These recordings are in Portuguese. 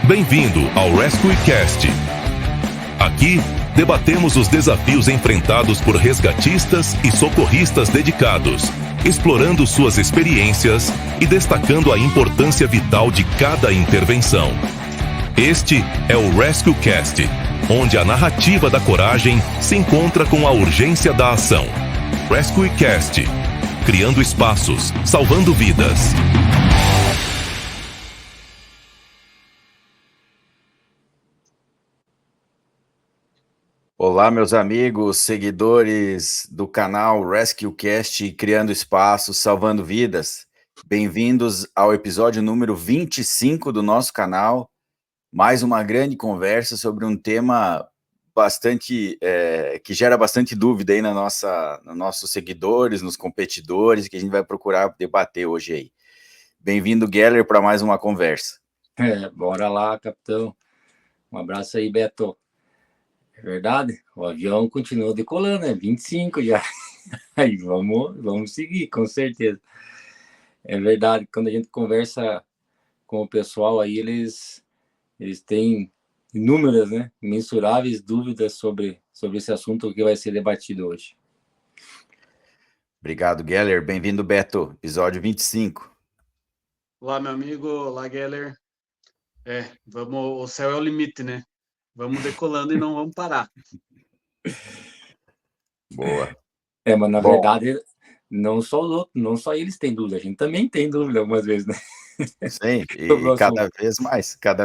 Bem-vindo ao Rescue Cast. Aqui, debatemos os desafios enfrentados por resgatistas e socorristas dedicados, explorando suas experiências e destacando a importância vital de cada intervenção. Este é o Rescue Cast, onde a narrativa da coragem se encontra com a urgência da ação. Rescue Cast, criando espaços, salvando vidas. Olá, meus amigos, seguidores do canal Rescue Cast, criando espaços, salvando vidas. Bem-vindos ao episódio número 25 do nosso canal. Mais uma grande conversa sobre um tema bastante que gera bastante dúvida aí nos nossos seguidores, nos competidores, que a gente vai procurar debater hoje aí. Bem-vindo, Geller, para mais uma conversa. Bora lá, capitão. Um abraço aí, Beto. É verdade, o avião continua decolando, 25 já. Aí vamos seguir, com certeza. É verdade, quando a gente conversa com o pessoal aí, eles têm inúmeras, mensuráveis dúvidas sobre esse assunto que vai ser debatido hoje. Obrigado, Geller. Bem-vindo, Beto. Episódio 25. Olá, meu amigo. Olá, Geller. O céu é o limite, né? Vamos decolando e não vamos parar. Boa. Mas na verdade, não só eles têm dúvida, a gente também tem dúvida algumas vezes, né? Sim, e cada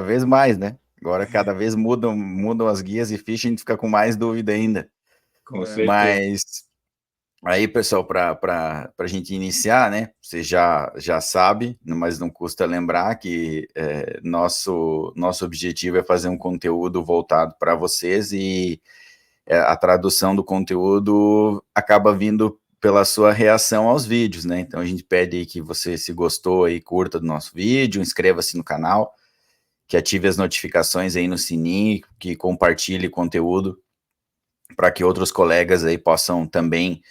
vez mais, né? Agora cada vez mudam as guias e fichas, a gente fica com mais dúvida ainda. Com certeza. Mas aí, pessoal, para a gente iniciar, né? Você já sabe, mas não custa lembrar que nosso objetivo é fazer um conteúdo voltado para vocês e a tradução do conteúdo acaba vindo pela sua reação aos vídeos, né? Então a gente pede aí que você, se gostou aí, curta do nosso vídeo, inscreva-se no canal, que ative as notificações aí no sininho, que compartilhe conteúdo para que outros colegas aí possam também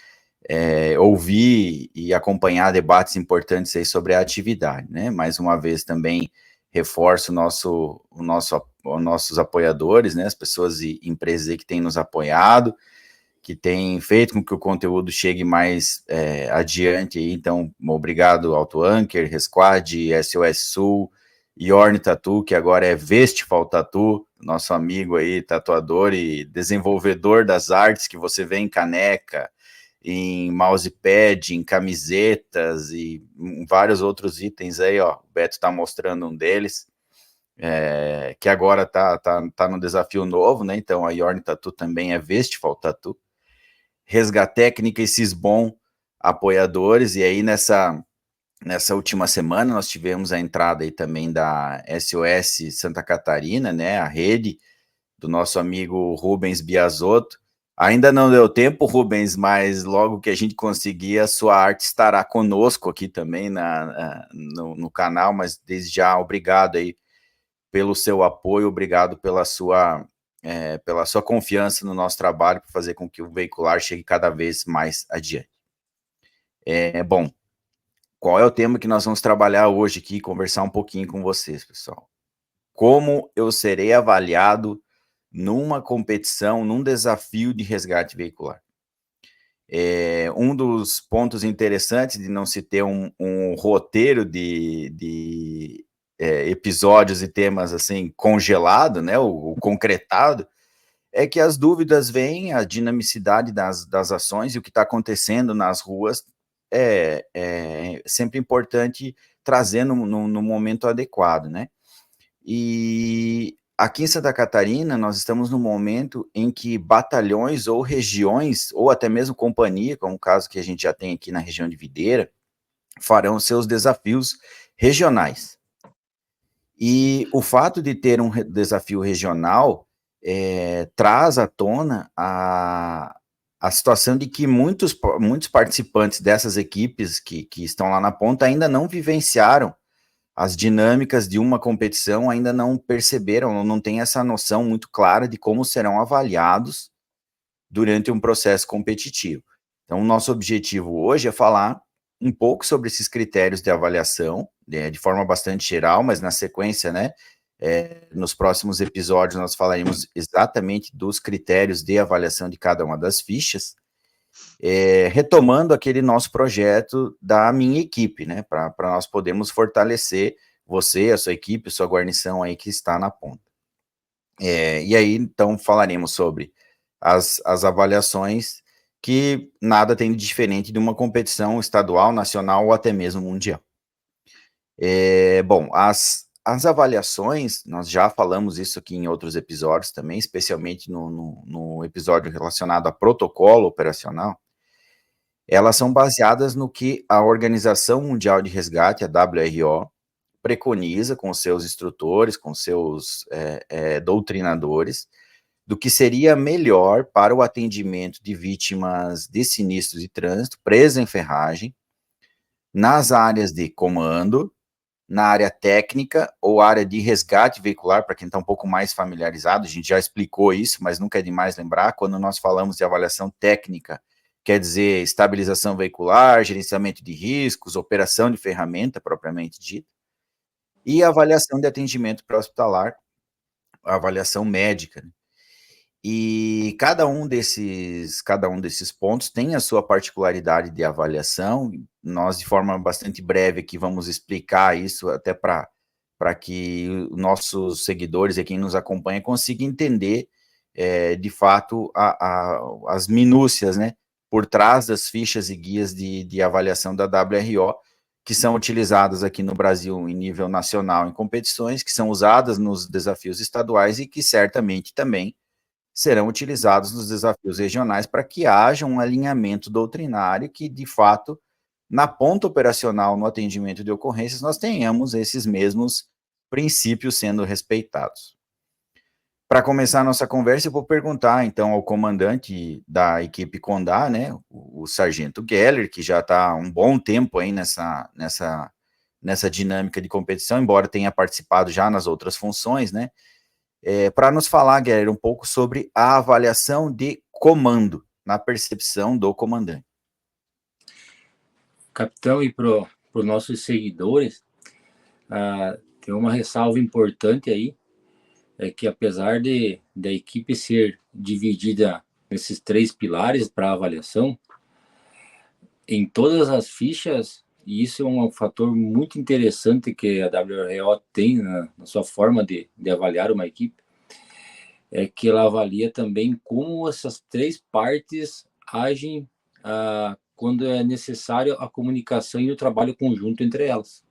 ouvir e acompanhar debates importantes aí sobre a atividade, né? Mais uma vez também reforço nossos apoiadores, né? As pessoas e empresas aí que têm nos apoiado, que têm feito com que o conteúdo chegue mais adiante aí. Então, obrigado Auto Anchor, Resquad, SOS Sul, Yorn Tattoo, que agora é Vestival Tattoo, nosso amigo aí, tatuador e desenvolvedor das artes que você vê em caneca, em mousepad, em camisetas e em vários outros itens aí, ó. O Beto está mostrando um deles, que agora tá no desafio novo, né? Então a Yorn Tattoo também é Vestival Tattoo. Resgatécnica e Cisbom, apoiadores, e aí nessa última semana nós tivemos a entrada aí também da SOS Santa Catarina, né? A rede do nosso amigo Rubens Biasotto. Ainda não deu tempo, Rubens, mas logo que a gente conseguir, a sua arte estará conosco aqui também no canal, mas desde já, obrigado aí pelo seu apoio, obrigado pela sua confiança no nosso trabalho, para fazer com que o veicular chegue cada vez mais adiante. Bom, qual é o tema que nós vamos trabalhar hoje aqui e conversar um pouquinho com vocês, pessoal? Como eu serei avaliado numa competição, num desafio de resgate veicular. Um dos pontos interessantes de não se ter um roteiro de episódios e temas assim congelado, né, o concretado, é que as dúvidas vêm, a dinamicidade das ações e o que está acontecendo nas ruas é sempre importante trazer no momento adequado, né? E aqui em Santa Catarina, nós estamos no momento em que batalhões ou regiões, ou até mesmo companhia, como o caso que a gente já tem aqui na região de Videira, farão seus desafios regionais. E o fato de ter um desafio regional traz à tona a situação de que muitos participantes dessas equipes que estão lá na ponta ainda não vivenciaram as dinâmicas de uma competição, ainda não perceberam, não têm essa noção muito clara de como serão avaliados durante um processo competitivo. Então, o nosso objetivo hoje é falar um pouco sobre esses critérios de avaliação, de forma bastante geral, mas na sequência, né, Nos próximos episódios nós falaremos exatamente dos critérios de avaliação de cada uma das fichas, retomando aquele nosso projeto da minha equipe, né, para nós podermos fortalecer você, a sua equipe, a sua guarnição aí que está na ponta. E aí, então, falaremos sobre as avaliações, que nada tem de diferente de uma competição estadual, nacional ou até mesmo mundial. Bom, as avaliações, nós já falamos isso aqui em outros episódios também, especialmente no episódio relacionado a protocolo operacional. Elas são baseadas no que a Organização Mundial de Resgate, a WRO, preconiza com seus instrutores, com seus doutrinadores, do que seria melhor para o atendimento de vítimas de sinistros de trânsito, presa em ferragem, nas áreas de comando, na área técnica ou área de resgate veicular, para quem está um pouco mais familiarizado, a gente já explicou isso, mas nunca é demais lembrar, quando nós falamos de avaliação técnica, quer dizer estabilização veicular, gerenciamento de riscos, operação de ferramenta propriamente dita, e avaliação de atendimento pré-hospitalar, a avaliação médica. E cada um desses pontos tem a sua particularidade de avaliação. Nós, de forma bastante breve aqui, vamos explicar isso até para que nossos seguidores e quem nos acompanha consigam entender, de fato, as minúcias, né, por trás das fichas e guias de avaliação da WRO, que são utilizadas aqui no Brasil em nível nacional em competições, que são usadas nos desafios estaduais e que certamente também serão utilizados nos desafios regionais para que haja um alinhamento doutrinário que, de fato, na ponta operacional, no atendimento de ocorrências, nós tenhamos esses mesmos princípios sendo respeitados. Para começar a nossa conversa, eu vou perguntar, então, ao comandante da equipe Condá, né, o Sargento Geller, que já está há um bom tempo aí nessa dinâmica de competição, embora tenha participado já nas outras funções, né, para nos falar, Geller, um pouco sobre a avaliação de comando, na percepção do comandante. Capitão, e para os nossos seguidores, tem uma ressalva importante aí, que apesar da equipe ser dividida nesses 3 pilares para avaliação, em todas as fichas, e isso é um fator muito interessante que a WRO tem na sua forma de avaliar uma equipe, é que ela avalia também como essas 3 partes agem quando é necessário a comunicação e o trabalho conjunto entre elas.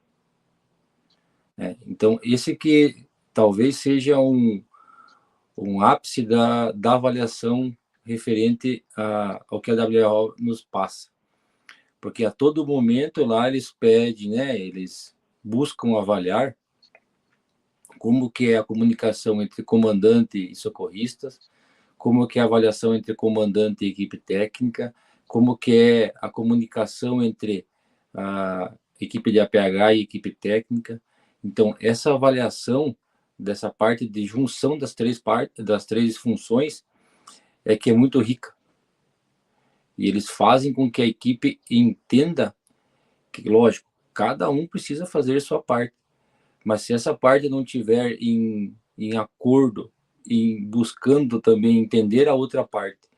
Então, esse que talvez seja um ápice da avaliação referente ao que a WRO nos passa. Porque a todo momento lá eles pedem, né, eles buscam avaliar como que é a comunicação entre comandante e socorristas, como que é a avaliação entre comandante e equipe técnica, como que é a comunicação entre a equipe de APH e equipe técnica. Então, essa avaliação dessa parte de junção das 3 funções é que é muito rica. E eles fazem com que a equipe entenda que, lógico, cada um precisa fazer sua parte. Mas se essa parte não tiver em acordo, buscando também entender a outra parte,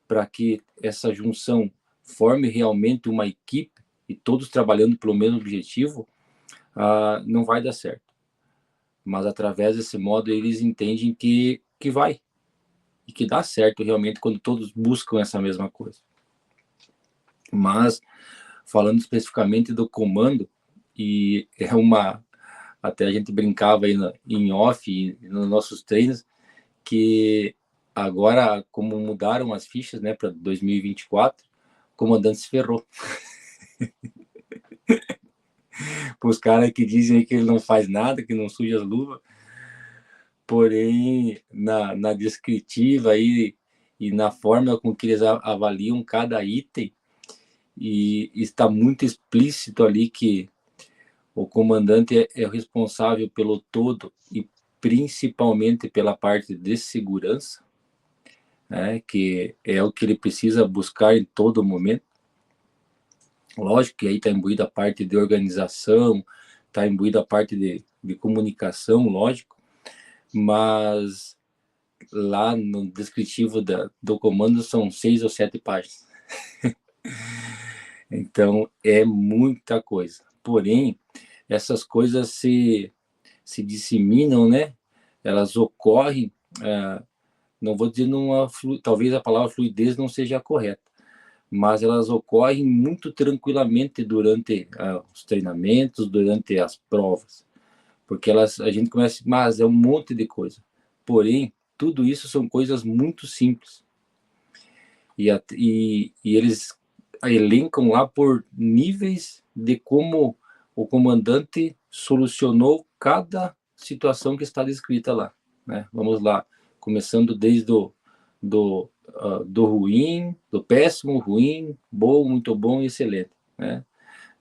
para que essa junção forme realmente uma equipe e todos trabalhando pelo mesmo objetivo, não vai dar certo. Mas através desse modo eles entendem que vai e que dá certo realmente quando todos buscam essa mesma coisa. Mas falando especificamente do comando, e até a gente brincava aí em off e nos nossos treinos, que agora, como mudaram as fichas, né, para 2024, o comandante se ferrou. Para os caras que dizem que ele não faz nada, que não suja as luvas, porém, na descritiva aí, e na forma com que eles avaliam cada item, e está muito explícito ali que o comandante é o responsável pelo todo e principalmente pela parte de segurança, né, que é o que ele precisa buscar em todo momento. Lógico que aí está imbuída a parte de organização, está imbuída a parte de comunicação, lógico, mas lá no descritivo do comando são 6 ou 7 páginas. Então, é muita coisa. Porém, essas coisas se disseminam, né? Elas ocorrem, não vou dizer talvez a palavra fluidez não seja a correta, mas elas ocorrem muito tranquilamente durante os treinamentos, durante as provas, porque a gente começa, mas é um monte de coisa. Porém, tudo isso são coisas muito simples. E eles elencam lá por níveis de como o comandante solucionou cada situação que está descrita lá, né? Vamos lá, começando desde do ruim, do péssimo, ruim, bom, muito bom e excelente, né?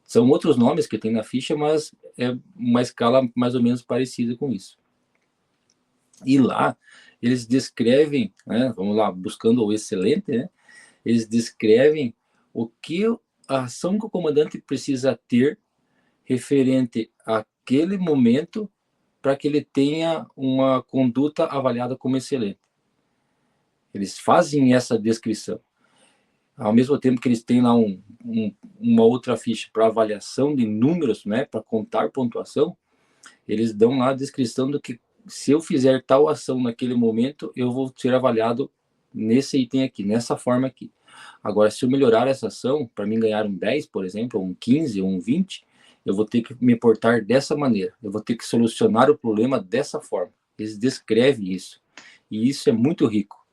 São outros nomes que tem na ficha, mas é uma escala mais ou menos parecida com isso. E lá eles descrevem, né, vamos lá, buscando o excelente, né? Eles descrevem o que a ação que o comandante precisa ter referente àquele momento para que ele tenha uma conduta avaliada como excelente. Eles fazem essa descrição. Ao mesmo tempo que eles têm lá uma outra ficha para avaliação de números, né, para contar pontuação, eles dão lá a descrição do que se eu fizer tal ação naquele momento, eu vou ser avaliado nesse item aqui, nessa forma aqui. Agora, se eu melhorar essa ação, para mim ganhar um 10, por exemplo, ou um 15, ou um 20, eu vou ter que me portar dessa maneira. Eu vou ter que solucionar o problema dessa forma. Eles descrevem isso. E isso é muito rico.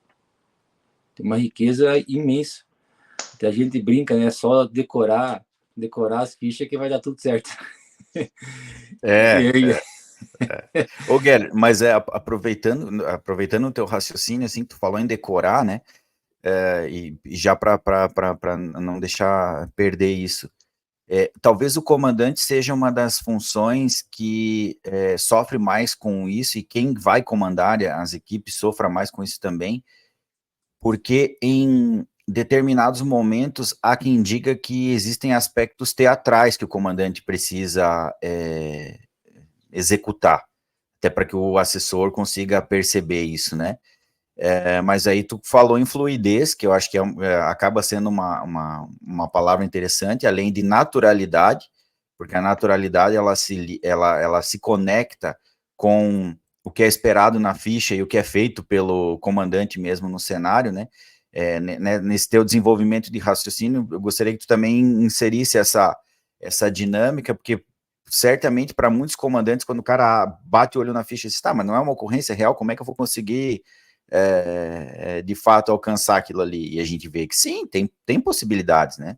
Tem uma riqueza imensa. Até a gente brinca, né? Só decorar as fichas que vai dar tudo certo. Ô, Guilherme, mas aproveitando o teu raciocínio, assim, tu falou em decorar, né? E já para não deixar perder isso, talvez o comandante seja uma das funções que sofre mais com isso, e quem vai comandar as equipes sofra mais com isso também, porque em determinados momentos há quem diga que existem aspectos teatrais que o comandante precisa executar, até para que o assessor consiga perceber isso, né? Mas aí tu falou em fluidez, que eu acho que acaba sendo uma palavra interessante, além de naturalidade, porque a naturalidade ela se conecta com o que é esperado na ficha e o que é feito pelo comandante mesmo no cenário, né? Nesse teu desenvolvimento de raciocínio, eu gostaria que tu também inserisse essa dinâmica, porque certamente para muitos comandantes, quando o cara bate o olho na ficha e diz, tá, mas não é uma ocorrência real, como é que eu vou conseguir de fato alcançar aquilo ali? E a gente vê que sim, tem possibilidades, né?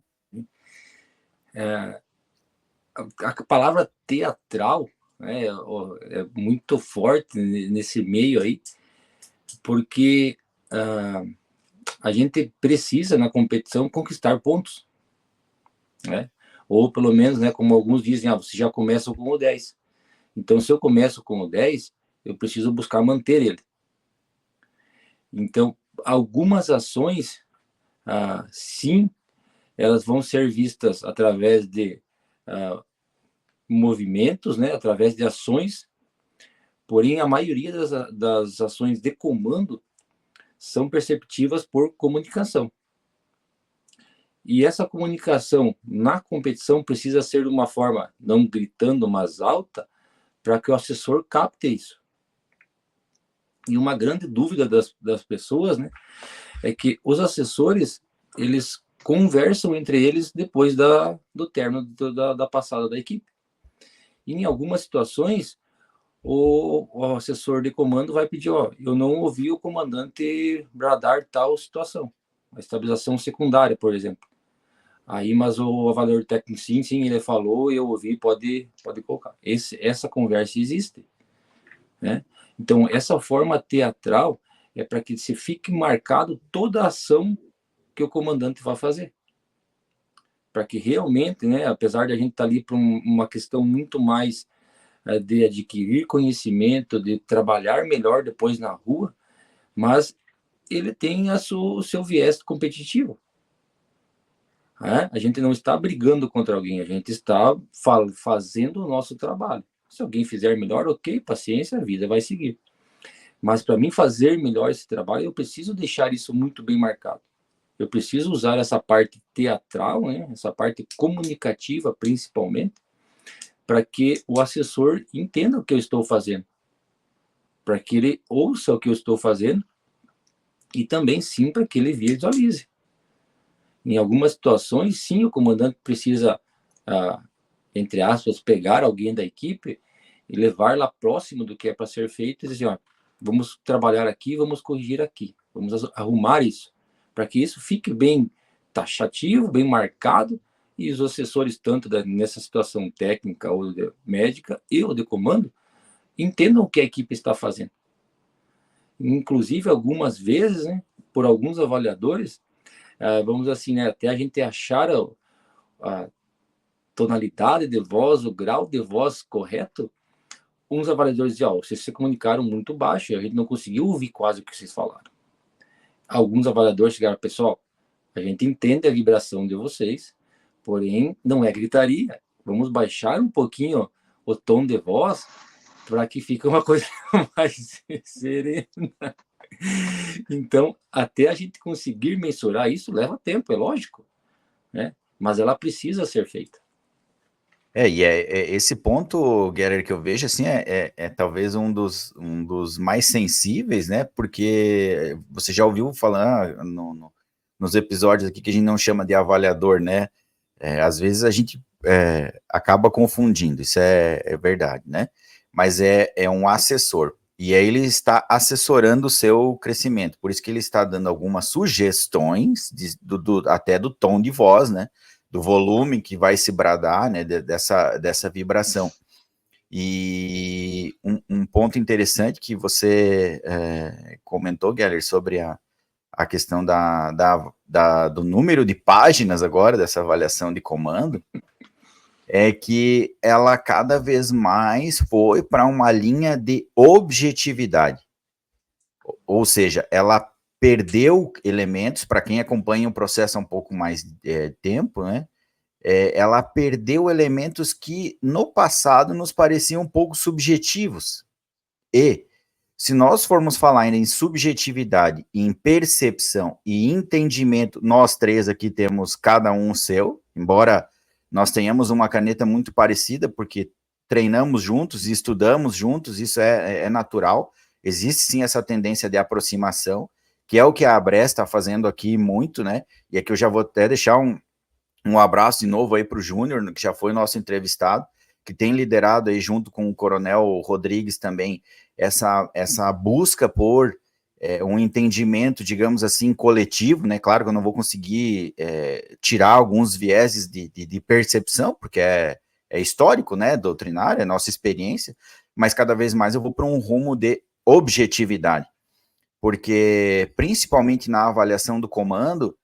A palavra teatral, né, é muito forte nesse meio aí, porque a gente precisa na competição conquistar pontos, né? Ou pelo menos, né, como alguns dizem, você já começa com o 10. Então, se eu começo com o 10, eu preciso buscar manter ele. Então, algumas ações, sim, elas vão ser vistas através de movimentos, né, através de ações, porém, a maioria das ações de comando são perceptivas por comunicação. E essa comunicação na competição precisa ser de uma forma, não gritando, mas alta, para que o assessor capte isso. E uma grande dúvida das pessoas, né, é que os assessores, eles conversam entre eles depois do término da passada da equipe. E em algumas situações, o assessor de comando vai pedir, eu não ouvi o comandante bradar tal situação, a estabilização secundária, por exemplo. Aí, mas o avaliador técnico, sim, ele falou, eu ouvi, pode colocar. Essa conversa existe, né? Então, essa forma teatral é para que se fique marcado toda a ação que o comandante vai fazer. Para que realmente, né, apesar de a gente estar ali para uma questão muito mais de adquirir conhecimento, de trabalhar melhor depois na rua, mas ele tem o seu viés competitivo. A gente não está brigando contra alguém, a gente está fazendo o nosso trabalho. Se alguém fizer melhor, ok, paciência, a vida vai seguir. Mas para mim fazer melhor esse trabalho, eu preciso deixar isso muito bem marcado. Eu preciso usar essa parte teatral, né, essa parte comunicativa, principalmente, para que o assessor entenda o que eu estou fazendo, para que ele ouça o que eu estou fazendo e também, sim, para que ele visualize. Em algumas situações, sim, o comandante precisa, entre aspas, pegar alguém da equipe e levar lá próximo do que é para ser feito e dizer, ó, vamos trabalhar aqui, vamos corrigir aqui, vamos arrumar isso, para que isso fique bem taxativo, bem marcado, e os assessores, tanto nessa situação técnica ou médica e ou de comando, entendam o que a equipe está fazendo. Inclusive, algumas vezes, né, por alguns avaliadores, vamos assim, né, até a gente achar a tonalidade de voz, o grau de voz correto, uns avaliadores diziam, vocês se comunicaram muito baixo, e a gente não conseguiu ouvir quase o que vocês falaram. Alguns avaliadores chegaram, pessoal, a gente entende a vibração de vocês, porém, não é gritaria. Vamos baixar um pouquinho o tom de voz para que fique uma coisa mais serena. Então, até a gente conseguir mensurar isso, leva tempo, é lógico, né? Mas ela precisa ser feita. E esse ponto, Guerreiro, que eu vejo, assim, é talvez um dos mais sensíveis, né? Porque você já ouviu falar nos episódios aqui que a gente não chama de avaliador, né? Às vezes a gente acaba confundindo, isso é verdade, né? Mas é um assessor, e aí ele está assessorando o seu crescimento, por isso que ele está dando algumas sugestões, até do tom de voz, né? Do volume que vai se bradar, né, dessa vibração. E um ponto interessante que você comentou, Geller, sobre a questão do número de páginas agora, dessa avaliação de comando, é que ela cada vez mais foi para uma linha de objetividade. Ou seja, ela perdeu elementos, para quem acompanha o processo há um pouco mais de tempo, né? Ela perdeu elementos que no passado nos pareciam um pouco subjetivos. E se nós formos falar ainda em subjetividade, em percepção e entendimento, nós três aqui temos cada um o seu, embora nós tenhamos uma caneta muito parecida, porque treinamos juntos e estudamos juntos, isso é natural. Existe sim essa tendência de aproximação, que é o que a Abres está fazendo aqui muito, né? E aqui eu já vou até deixar um abraço de novo aí para o Júnior, que já foi nosso entrevistado, que tem liderado aí junto com o Coronel Rodrigues também essa busca por um entendimento, digamos assim, coletivo, né? Claro que eu não vou conseguir tirar alguns vieses de percepção, porque é histórico, né? Doutrinário, é nossa experiência, mas cada vez mais eu vou para um rumo de objetividade, porque principalmente na avaliação do comando,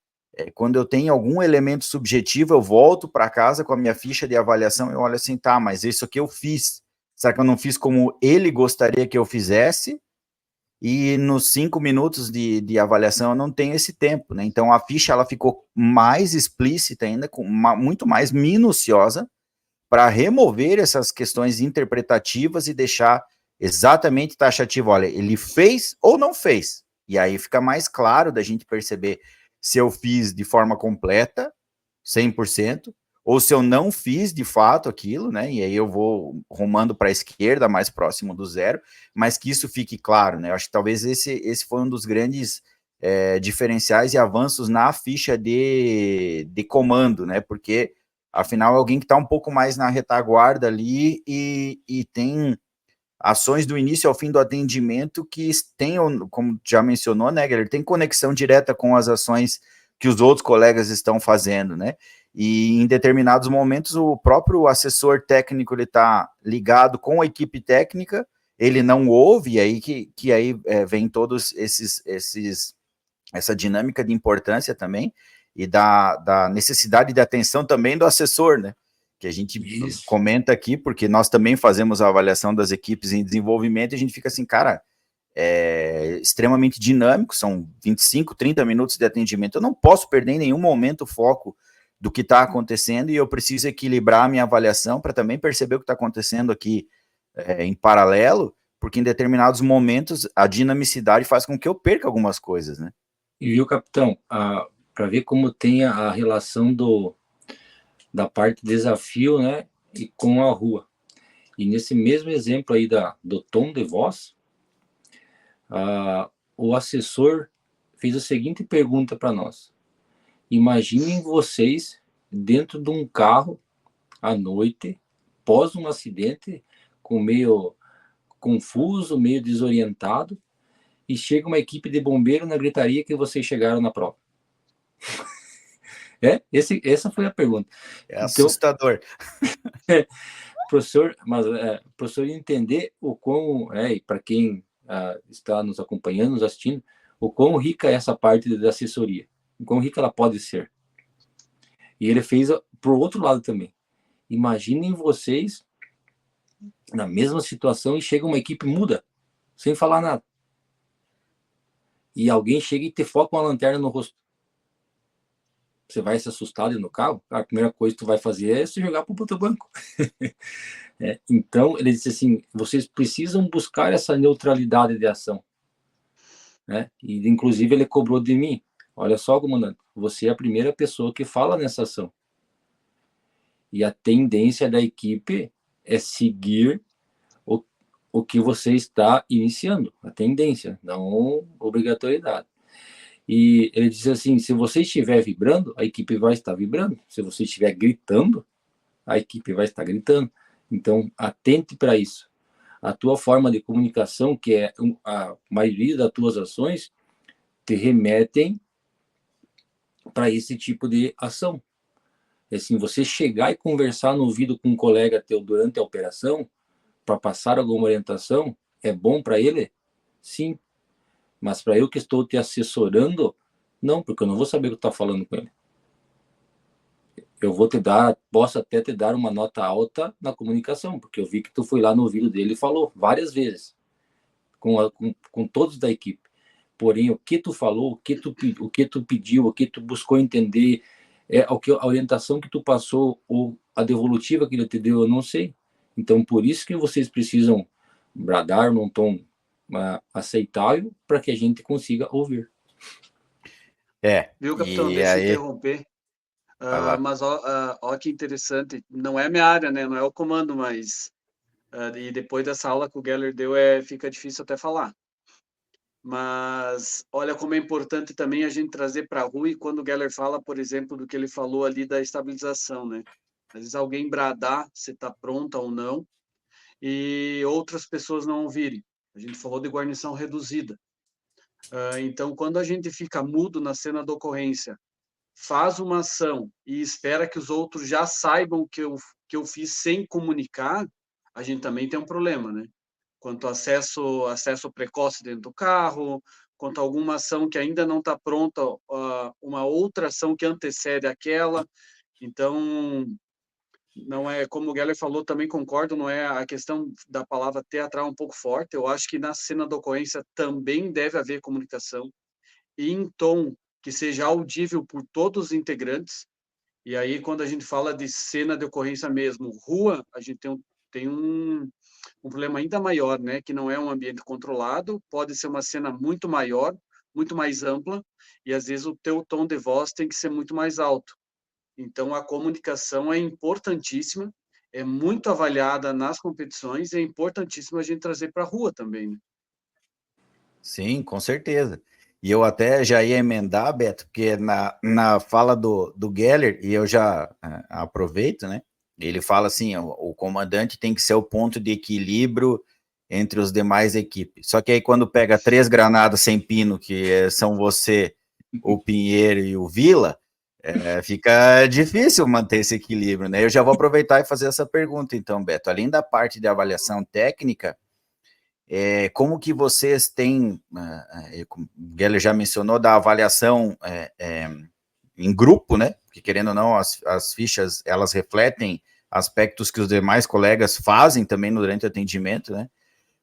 quando eu tenho algum elemento subjetivo, eu volto para casa com a minha ficha de avaliação e olho assim, tá, mas isso aqui eu fiz. Será que eu não fiz como ele gostaria que eu fizesse? E nos 5 minutos de avaliação eu não tenho esse tempo, né? Então a ficha ela ficou mais explícita ainda, muito mais minuciosa, para remover essas questões interpretativas e deixar exatamente taxativo. Olha, ele fez ou não fez? E aí fica mais claro da gente perceber se eu fiz de forma completa, 100%, ou se eu não fiz de fato aquilo, né? E aí eu vou rumando para a esquerda, mais próximo do zero, mas que isso fique claro, né? Eu acho que talvez esse foi um dos grandes diferenciais e avanços na ficha de comando, né? Porque, afinal, é alguém que está um pouco mais na retaguarda ali e tem ações do início ao fim do atendimento que tem, como já mencionou, né, Guilherme, tem conexão direta com as ações que os outros colegas estão fazendo, né? E em determinados momentos o próprio assessor técnico ele está ligado com a equipe técnica, ele não ouve, e aí que aí vem todos essa dinâmica de importância também e da necessidade de atenção também do assessor, né? Que a gente comenta aqui, porque nós também fazemos a avaliação das equipes em desenvolvimento e a gente fica assim, cara, extremamente dinâmico, são 25, 30 minutos de atendimento, eu não posso perder em nenhum momento o foco do que está acontecendo e eu preciso equilibrar a minha avaliação para também perceber o que está acontecendo aqui em paralelo, porque em determinados momentos a dinamicidade faz com que eu perca algumas coisas, né? E viu, capitão, para ver como tem a relação da parte desafio, né, e com a rua. E nesse mesmo exemplo aí do tom de voz, o assessor fez a seguinte pergunta para nós. Imaginem vocês dentro de um carro à noite, pós um acidente, meio confuso, meio desorientado, e chega uma equipe de bombeiro na gritaria que vocês chegaram na prova. Essa foi a pergunta. É assustador. Professor, mas professor entender o quão, e para quem está nos acompanhando, nos assistindo, o quão rica é essa parte da assessoria, o quão rica ela pode ser. E ele fez para o outro lado também. Imaginem vocês na mesma situação e chega uma equipe muda, sem falar nada. E alguém chega e te foca uma lanterna no rosto. Você vai se assustar ali no carro? A primeira coisa que tu vai fazer é se jogar para o outro banco. Então, ele disse assim, vocês precisam buscar essa neutralidade de ação. Né? E, inclusive, ele cobrou de mim. Olha só, comandante, você é a primeira pessoa que fala nessa ação. E a tendência da equipe é seguir o que você está iniciando. A tendência, não obrigatoriedade. E ele disse assim, se você estiver vibrando, a equipe vai estar vibrando. Se você estiver gritando, a equipe vai estar gritando. Então, atente para isso. A tua forma de comunicação, que é a maioria das tuas ações, te remetem para esse tipo de ação. Assim, você chegar e conversar no ouvido com um colega teu durante a operação, para passar alguma orientação, é bom para ele? Sim. Mas para eu que estou te assessorando, não, porque eu não vou saber o que tu está falando com ele. Eu posso até te dar uma nota alta na comunicação, porque eu vi que tu foi lá no ouvido dele e falou várias vezes, com todos da equipe. Porém, o que tu falou, o que tu pediu, o que tu buscou entender, a orientação que tu passou, ou a devolutiva que ele te deu, eu não sei. Então, por isso que vocês precisam bradar num tom aceitável para que a gente consiga ouvir. Viu, capitão? Deixa eu interromper. Mas ó que interessante, não é minha área, né? Não é o comando, mas e depois dessa aula que o Geller deu, fica difícil até falar. Mas olha como é importante também a gente trazer para a rua, e quando o Geller fala, por exemplo, do que ele falou ali da estabilização, né? Às vezes alguém bradar, se está pronta ou não, e outras pessoas não ouvirem. A gente falou de guarnição reduzida. Então, quando a gente fica mudo na cena da ocorrência, faz uma ação e espera que os outros já saibam que eu fiz sem comunicar, a gente também tem um problema, né? Quanto ao acesso precoce dentro do carro, quanto a alguma ação que ainda não está pronta, uma outra ação que antecede aquela. Então, não é, como o Geller falou, também concordo, não é a questão da palavra teatral um pouco forte. Eu acho que na cena da ocorrência também deve haver comunicação, e em tom que seja audível por todos os integrantes. E aí, quando a gente fala de cena de ocorrência mesmo, rua, a gente tem um problema ainda maior, né? Que não é um ambiente controlado, pode ser uma cena muito maior, muito mais ampla, e às vezes o teu tom de voz tem que ser muito mais alto. Então, a comunicação é importantíssima, é muito avaliada nas competições, e é importantíssimo a gente trazer para a rua também, né? Sim, com certeza. E eu até já ia emendar, Beto, porque na fala do Geller, e eu já aproveito, né? Ele fala assim, o comandante tem que ser o ponto de equilíbrio entre os demais equipes. Só que aí quando pega 3 granadas sem pino, que são você, o Pinheiro e o Vila, fica difícil manter esse equilíbrio, né? Eu já vou aproveitar e fazer essa pergunta, então, Beto. Além da parte de avaliação técnica, como que vocês têm, o Geller já mencionou, da avaliação em grupo, né? Porque, querendo ou não, as fichas, elas refletem aspectos que os demais colegas fazem também durante o atendimento, né?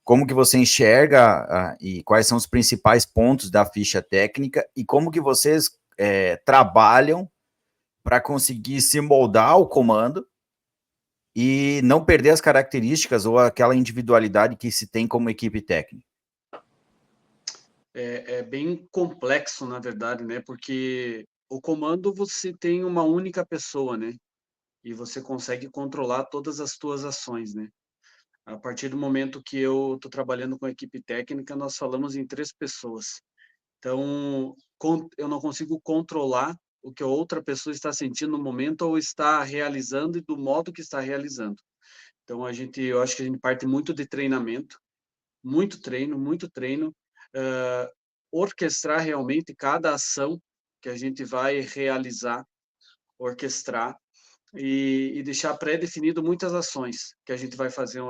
Como que você enxerga e quais são os principais pontos da ficha técnica e como que vocês trabalham para conseguir se moldar ao comando e não perder as características ou aquela individualidade que se tem como equipe técnica? É bem complexo, na verdade, né? Porque o comando você tem uma única pessoa, né? E você consegue controlar todas as suas ações, né? A partir do momento que eu estou trabalhando com a equipe técnica, nós falamos em 3 pessoas. Então, eu não consigo controlar o que a outra pessoa está sentindo no momento ou está realizando e do modo que está realizando. Então, eu acho que a gente parte muito de treinamento, muito treino, orquestrar realmente cada ação que a gente vai realizar, orquestrar e deixar pré-definido muitas ações que a gente vai fazer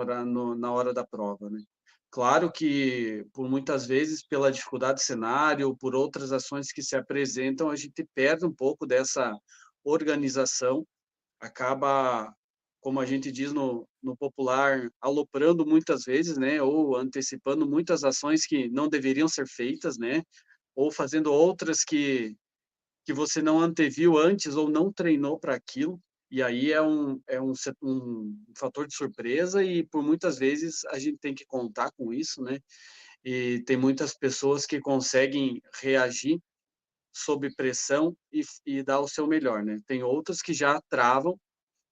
na hora da prova, né? Claro que, por muitas vezes, pela dificuldade do cenário, ou por outras ações que se apresentam, a gente perde um pouco dessa organização, acaba, como a gente diz no popular, aloprando muitas vezes, né? Ou antecipando muitas ações que não deveriam ser feitas, né? Ou fazendo outras que você não anteviu antes ou não treinou para aquilo. E aí um fator de surpresa e por muitas vezes a gente tem que contar com isso, né? E tem muitas pessoas que conseguem reagir sob pressão e dar o seu melhor, né? Tem outras que já travam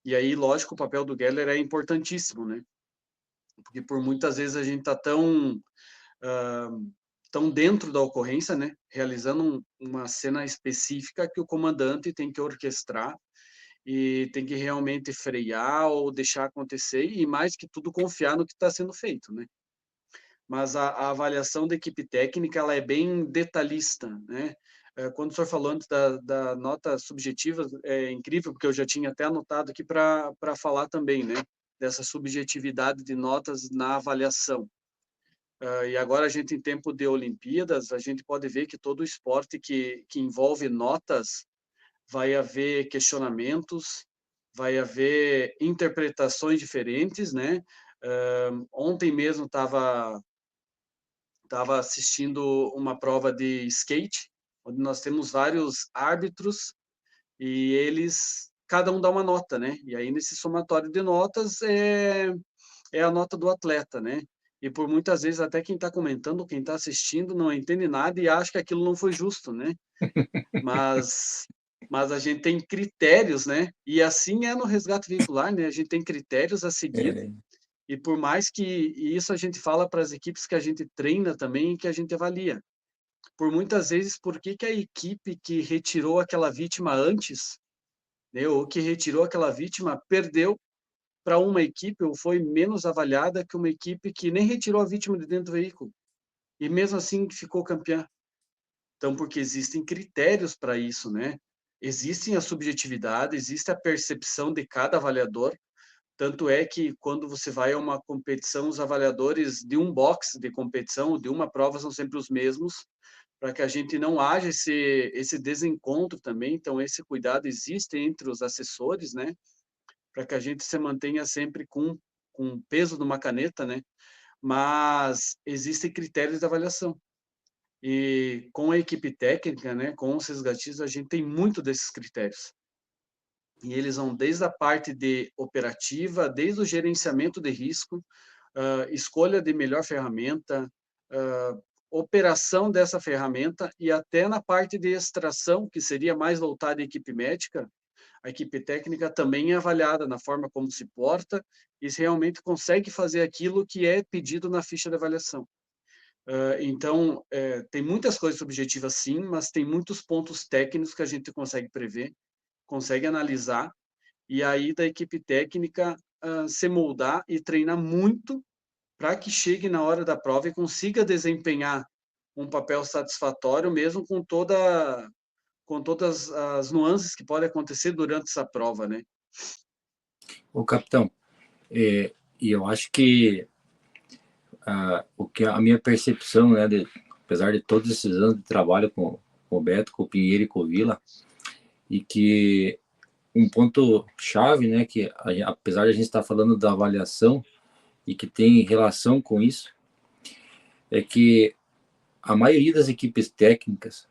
e aí, lógico, o papel do Geller é importantíssimo, né? Porque por muitas vezes a gente está tão dentro da ocorrência, né? Realizando uma cena específica que o comandante tem que orquestrar e tem que realmente frear ou deixar acontecer e mais que tudo confiar no que está sendo feito, né? Mas a avaliação da equipe técnica ela é bem detalhista, né? Quando o senhor falou antes da nota subjetiva, é incrível, porque eu já tinha até anotado aqui para falar também, né? Dessa subjetividade de notas na avaliação. E agora a gente, em tempo de Olimpíadas, a gente pode ver que todo esporte que envolve notas vai haver questionamentos, vai haver interpretações diferentes, né? Ontem mesmo estava assistindo uma prova de skate, onde nós temos vários árbitros e cada um dá uma nota, né? E aí nesse somatório de notas é a nota do atleta, né? E por muitas vezes até quem está comentando, quem está assistindo, não entende nada e acha que aquilo não foi justo, né? Mas a gente tem critérios, né? E assim é no resgate veicular, né? A gente tem critérios a seguir e por mais que e isso a gente fala para as equipes que a gente treina também e que a gente avalia. Por muitas vezes, por que a equipe que retirou aquela vítima antes, né, ou que retirou aquela vítima, perdeu para uma equipe ou foi menos avaliada que uma equipe que nem retirou a vítima de dentro do veículo e mesmo assim ficou campeã? Então, porque existem critérios para isso, né? Existem a subjetividade, existe a percepção de cada avaliador, tanto é que quando você vai a uma competição, os avaliadores de um box de competição, de uma prova, são sempre os mesmos, para que a gente não haja esse desencontro também. Então, esse cuidado existe entre os assessores, né? Para que a gente se mantenha sempre com o peso de uma caneta, né? Mas existem critérios de avaliação. E com a equipe técnica, né, com os resgatistas, a gente tem muito desses critérios. E eles vão desde a parte de operativa, desde o gerenciamento de risco, escolha de melhor ferramenta, operação dessa ferramenta e até na parte de extração, que seria mais voltada à equipe médica, a equipe técnica também é avaliada na forma como se porta e se realmente consegue fazer aquilo que é pedido na ficha de avaliação. Então, tem muitas coisas subjetivas sim, mas tem muitos pontos técnicos que a gente consegue prever, consegue analisar, e aí da equipe técnica se moldar e treinar muito para que chegue na hora da prova e consiga desempenhar um papel satisfatório, mesmo com todas as nuances que podem acontecer durante essa prova, né? Ô, capitão, e eu acho que a minha percepção, né, apesar de todos esses anos de trabalho com o Beto, com o Pinheiro e com o Vila, e que um ponto chave, né, que apesar de a gente estar falando da avaliação e que tem relação com isso, é que a maioria das equipes técnicas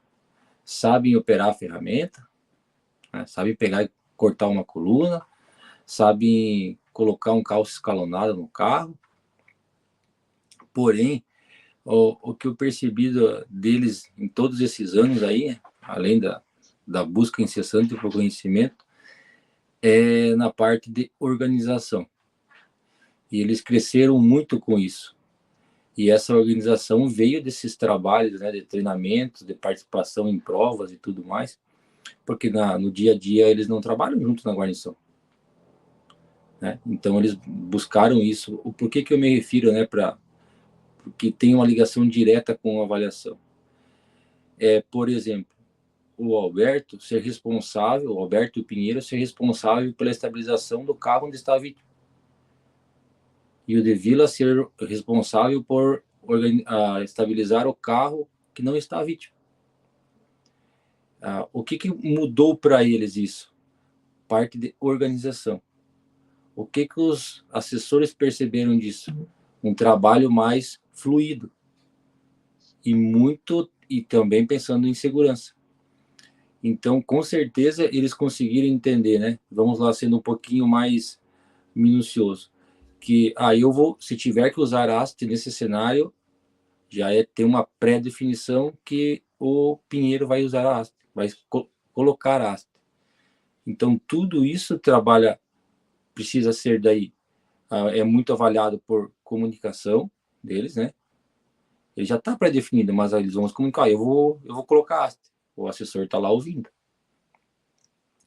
sabem operar a ferramenta, né, sabem pegar e cortar uma coluna, sabem colocar um calço escalonado no carro. Porém, o que eu percebi deles em todos esses anos aí, além da busca incessante por conhecimento, é na parte de organização. E eles cresceram muito com isso. E essa organização veio desses trabalhos, né, de treinamentos, de participação em provas e tudo mais, porque no dia a dia eles não trabalham juntos na guarnição, né? Então eles buscaram isso. Por que eu me refiro, né, porque tem uma ligação direta com a avaliação? Por exemplo, o Alberto Pinheiro ser responsável pela estabilização do carro onde está a vítima. E o De Vila ser responsável por estabilizar o carro que não está a vítima. O que mudou para eles isso? Parte de organização. O que os assessores perceberam disso? Um trabalho mais fluido. E também pensando em segurança. Então, com certeza, eles conseguiram entender, né? Vamos lá, sendo um pouquinho mais minucioso. Que, se tiver que usar haste nesse cenário, já ter uma pré-definição que o Pinheiro vai usar a haste, vai colocar a haste. Então, tudo isso precisa ser daí, é muito avaliado por comunicação deles, né? Ele já está pré-definido, mas eles vão se comunicar, eu vou colocar a haste. O assessor está lá ouvindo.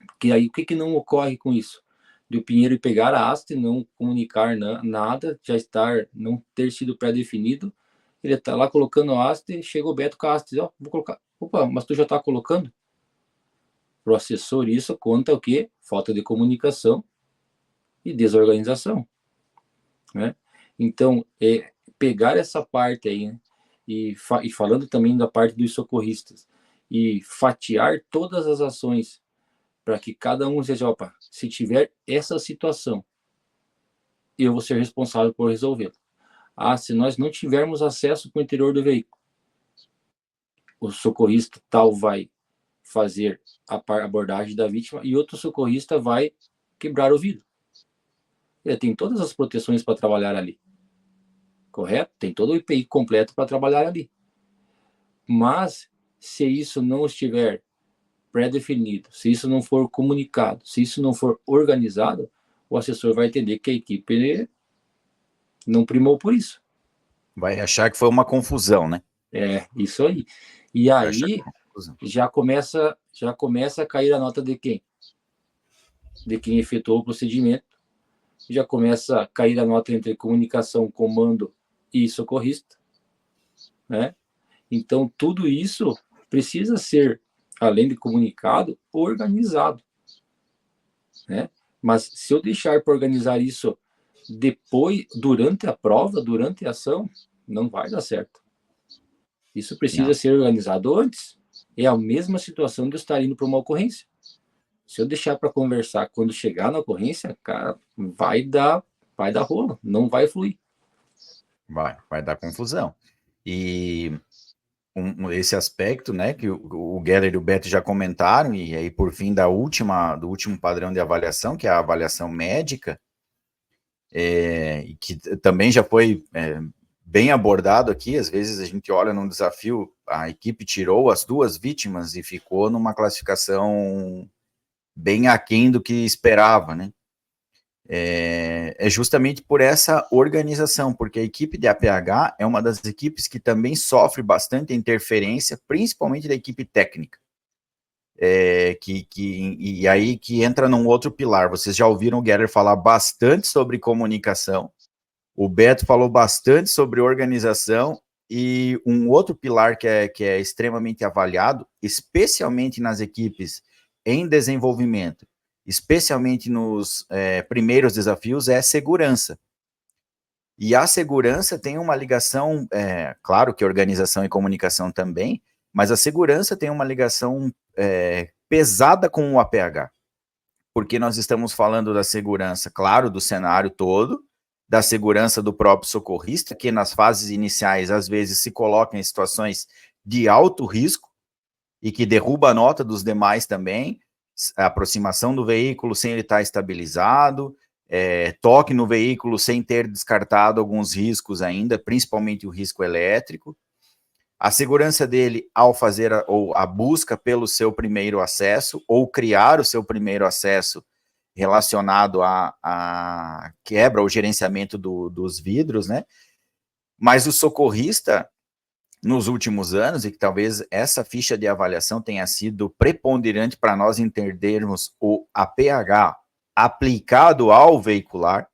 Porque aí, o que não ocorre com isso? De o Pinheiro pegar a haste, não comunicar nada, não ter sido pré-definido, ele está lá colocando a haste, chega o Beto com a haste, vou colocar. Opa, mas tu já está colocando? Para o assessor, isso conta o quê? Falta de comunicação e desorganização, né? Então, pegar essa parte aí, né? E falando também da parte dos socorristas, e fatiar todas as ações para que cada um seja, se tiver essa situação, eu vou ser responsável por resolvê-la. Se nós não tivermos acesso para o interior do veículo, o socorrista tal vai fazer a abordagem da vítima e outro socorrista vai quebrar o vidro. Ele tem todas as proteções para trabalhar ali. Correto? Tem todo o IPI completo para trabalhar ali. Mas, se isso não estiver pré-definido, se isso não for comunicado, se isso não for organizado, o assessor vai entender que a equipe não primou por isso. Vai achar que foi uma confusão, né? Isso aí. E aí já começa a cair a nota de quem? De quem efetuou o procedimento. Já começa a cair a nota entre comunicação, comando e socorrista, né? Então, tudo isso precisa ser, além de comunicado, organizado, né? Mas se eu deixar para organizar isso depois, durante a prova, durante a ação, não vai dar certo. Isso precisa ser organizado antes. É a mesma situação de eu estar indo para uma ocorrência. Se eu deixar para conversar quando chegar na ocorrência, cara, vai dar rolo, não vai fluir. Vai dar confusão. E esse aspecto, né, que o Geller e o Beto já comentaram, e aí por fim do último padrão de avaliação, que é a avaliação médica, e que também já foi bem abordado aqui. Às vezes a gente olha num desafio, a equipe tirou as 2 vítimas e ficou numa classificação bem aquém do que esperava, né? É justamente por essa organização, porque a equipe de APH é uma das equipes que também sofre bastante interferência, principalmente da equipe técnica. E aí que entra num outro pilar. Vocês já ouviram o Geller falar bastante sobre comunicação, o Beto falou bastante sobre organização, e um outro pilar que é extremamente avaliado, especialmente nas equipes em desenvolvimento, especialmente nos primeiros desafios, é segurança. E a segurança tem uma ligação, claro que organização e comunicação também, mas a segurança tem uma ligação pesada com o APH, porque nós estamos falando da segurança, claro, do cenário todo, da segurança do próprio socorrista, que nas fases iniciais, às vezes, se coloca em situações de alto risco, e que derruba a nota dos demais também, a aproximação do veículo sem ele estar estabilizado, toque no veículo sem ter descartado alguns riscos ainda, principalmente o risco elétrico, a segurança dele ao fazer a busca pelo seu primeiro acesso, ou criar o seu primeiro acesso relacionado à quebra ou gerenciamento dos vidros, né? Mas o socorrista, nos últimos anos, e que talvez essa ficha de avaliação tenha sido preponderante para nós entendermos o APH aplicado ao veicular,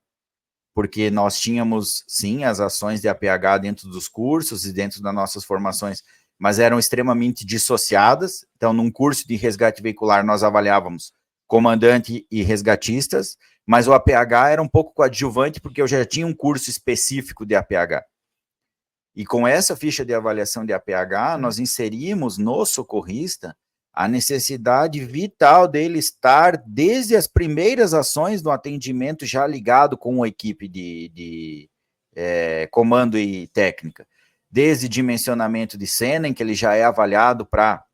porque nós tínhamos, sim, as ações de APH dentro dos cursos e dentro das nossas formações, mas eram extremamente dissociadas. Então, num curso de resgate veicular, nós avaliávamos comandante e resgatistas, mas o APH era um pouco coadjuvante, porque eu já tinha um curso específico de APH. E com essa ficha de avaliação de APH, nós inserimos no socorrista a necessidade vital dele estar desde as primeiras ações do atendimento já ligado com a equipe de comando e técnica, desde dimensionamento de cena, em que ele já é avaliado para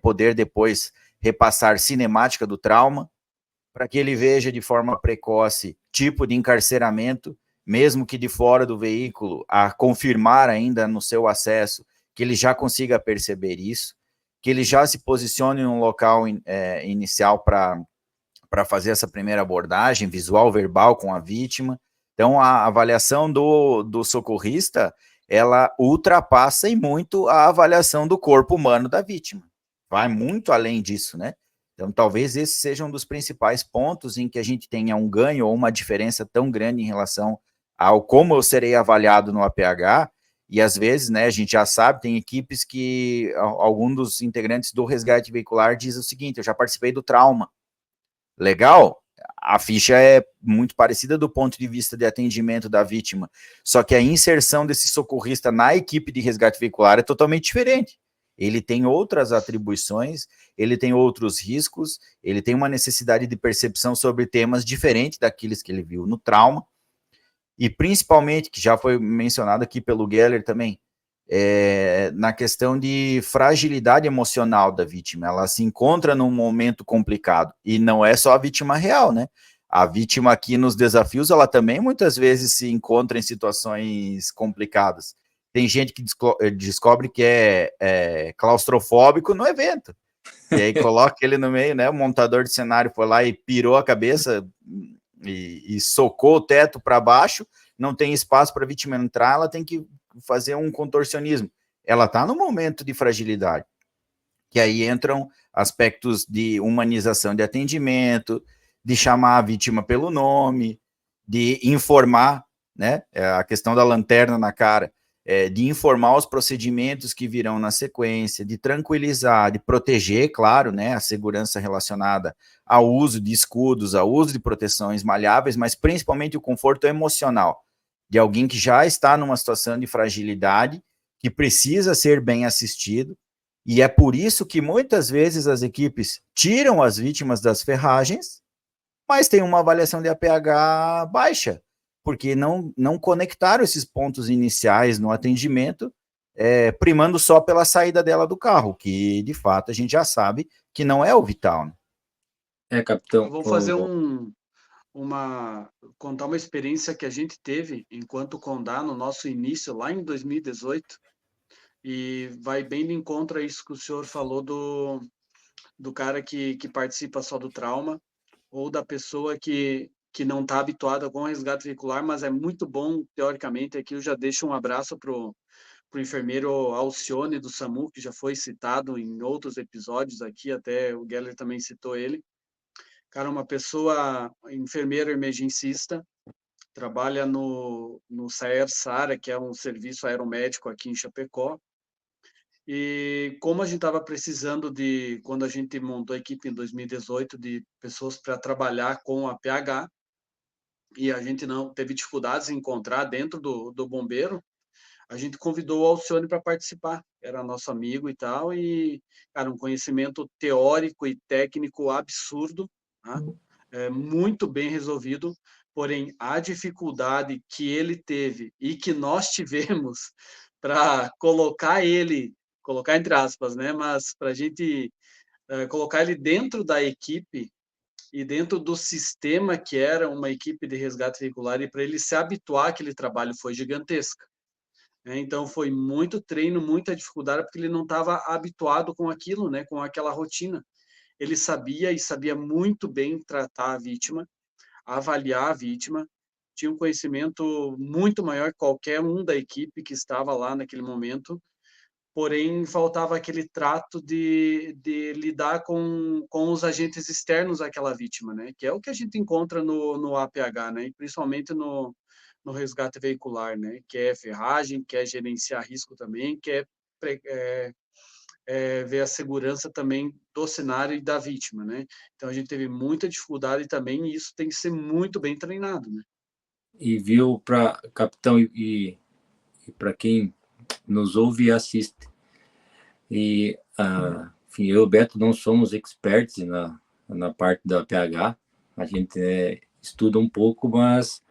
poder depois repassar cinemática do trauma, para que ele veja de forma precoce tipo de encarceramento, mesmo que de fora do veículo, a confirmar ainda no seu acesso, que ele já consiga perceber isso, que ele já se posicione no local inicial para fazer essa primeira abordagem, visual, verbal com a vítima. Então, a avaliação do socorrista, ela ultrapassa e muito a avaliação do corpo humano da vítima. Vai muito além disso, né? Então, talvez esse seja um dos principais pontos em que a gente tenha um ganho ou uma diferença tão grande em relação ao como eu serei avaliado no APH. E às vezes, né, a gente já sabe, tem equipes que algum dos integrantes do resgate veicular diz o seguinte: eu já participei do trauma. Legal, a ficha é muito parecida do ponto de vista de atendimento da vítima, só que a inserção desse socorrista na equipe de resgate veicular é totalmente diferente. Ele tem outras atribuições, ele tem outros riscos, ele tem uma necessidade de percepção sobre temas diferentes daqueles que ele viu no trauma, e principalmente, que já foi mencionado aqui pelo Geller também, na questão de fragilidade emocional da vítima. Ela se encontra num momento complicado, e não é só a vítima real, né? A vítima aqui nos desafios, ela também muitas vezes se encontra em situações complicadas. Tem gente que descobre que é claustrofóbico no evento, e aí coloca ele no meio, né? O montador de cenário foi lá e pirou a cabeça e socou o teto para baixo, não tem espaço para a vítima entrar, ela tem que fazer um contorcionismo. Ela está no momento de fragilidade, que aí entram aspectos de humanização de atendimento, de chamar a vítima pelo nome, de informar, né, a questão da lanterna na cara, de informar os procedimentos que virão na sequência, de tranquilizar, de proteger, claro, né, a segurança relacionada ao uso de escudos, ao uso de proteções maleáveis, mas principalmente o conforto emocional de alguém que já está numa situação de fragilidade, que precisa ser bem assistido, e é por isso que muitas vezes as equipes tiram as vítimas das ferragens, mas tem uma avaliação de APH baixa, porque não conectaram esses pontos iniciais no atendimento, primando só pela saída dela do carro, que de fato a gente já sabe que não é o vital, né? Capitão. Eu vou fazer contar uma experiência que a gente teve enquanto Condá no nosso início, lá em 2018, e vai bem de encontro a isso que o senhor falou do cara que participa só do trauma, ou da pessoa que não está habituada com o resgate veicular, mas é muito bom, teoricamente. Aqui eu já deixo um abraço para o enfermeiro Alcione do SAMU, que já foi citado em outros episódios aqui, até o Geller também citou ele. Cara, uma pessoa, enfermeiro emergencista, trabalha no SAER-SARA, que é um serviço aeromédico aqui em Chapecó. E como a gente estava precisando quando a gente montou a equipe em 2018, de pessoas para trabalhar com a PH, e a gente não teve dificuldades em encontrar dentro do bombeiro, a gente convidou o Alcione para participar. Era nosso amigo e tal, e, cara, um conhecimento teórico e técnico absurdo, tá? Muito bem resolvido, porém, a dificuldade que ele teve e que nós tivemos para colocar entre aspas, né? Mas para a gente colocar ele dentro da equipe e dentro do sistema que era uma equipe de resgate veicular, e para ele se habituar àquele trabalho foi gigantesca. Então foi muito treino, muita dificuldade, porque ele não estava habituado com aquilo, né, com aquela rotina. Ele sabia muito bem tratar a vítima, avaliar a vítima, tinha um conhecimento muito maior que qualquer um da equipe que estava lá naquele momento, porém faltava aquele trato de lidar com os agentes externos àquela vítima, né? Que é o que a gente encontra no APH, né? E principalmente no resgate veicular, né? Que é ferragem, que é gerenciar risco também, que é ver a segurança também do cenário e da vítima, né? Então a gente teve muita dificuldade também, e isso tem que ser muito bem treinado, né? E viu, para capitão e para quem nos ouve e assiste, e enfim, eu e o Beto não somos experts na parte da PH, a gente estuda um pouco, mas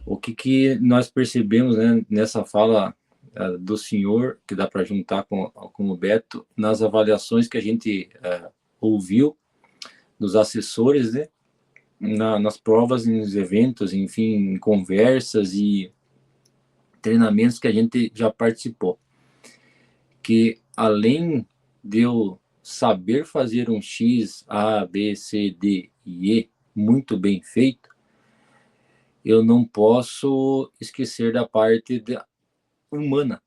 o que nós percebemos, né, nessa fala do senhor, que dá para juntar com o Beto, nas avaliações que a gente ouviu dos assessores, né, nas provas, nos eventos, enfim, em conversas e treinamentos que a gente já participou, que além de eu saber fazer um X, A, B, C, D e E muito bem feito, eu não posso esquecer da parte humana,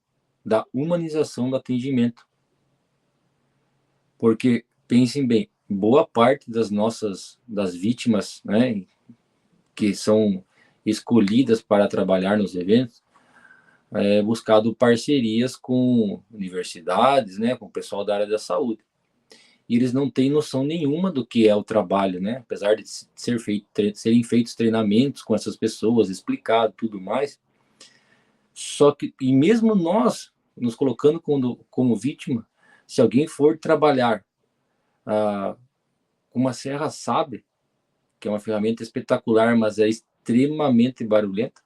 da humanização do atendimento. Porque, pensem bem, boa parte das vítimas, né, que são escolhidas para trabalhar nos eventos, buscado parcerias com universidades, né, com o pessoal da área da saúde. E eles não têm noção nenhuma do que é o trabalho, né? Apesar de serem feitos treinamentos com essas pessoas, explicado tudo mais. Só que, e mesmo nós, nos colocando como vítima, se alguém for trabalhar com uma serra sabre, que é uma ferramenta espetacular, mas é extremamente barulhenta,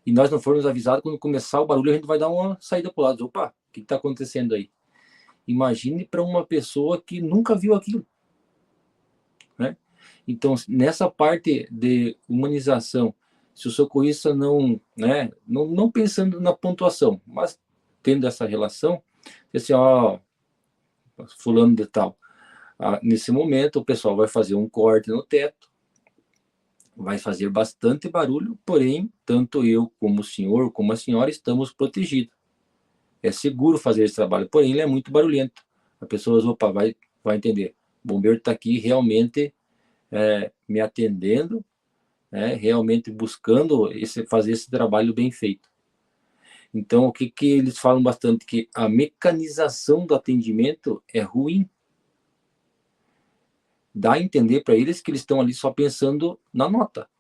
e nós não formos avisados, quando começar o barulho, a gente vai dar uma saída para o lado. Opa, o que está acontecendo aí? Imagine para uma pessoa que nunca viu aquilo, né? Então, nessa parte de humanização, se o socorrista não, né, não pensando na pontuação, mas tendo essa relação, assim, ó, fulano de tal, nesse momento o pessoal vai fazer um corte no teto, vai fazer bastante barulho, porém, tanto eu como o senhor, como a senhora, estamos protegidos. É seguro fazer esse trabalho, porém ele é muito barulhento. A pessoa, opa, vai entender. O bombeiro está aqui realmente me atendendo, realmente buscando fazer esse trabalho bem feito. Então, o que eles falam bastante? Que a mecanização do atendimento é ruim. Dá a entender para eles que eles estão ali só pensando na nota.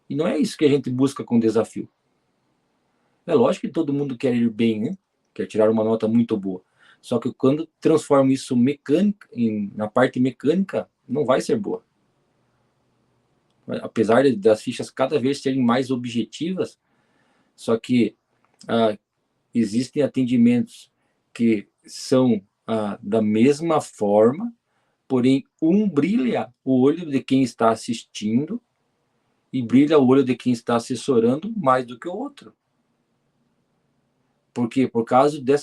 E não é isso que a gente busca com o desafio. É lógico que todo mundo quer ir bem, né? Quer tirar uma nota muito boa. Só que quando transforma isso na parte mecânica, não vai ser boa. Apesar das fichas cada vez serem mais objetivas, só que existem atendimentos que são da mesma forma, porém um brilha o olho de quem está assistindo e brilha o olho de quem está assessorando mais do que o outro. Por quê? Por causa de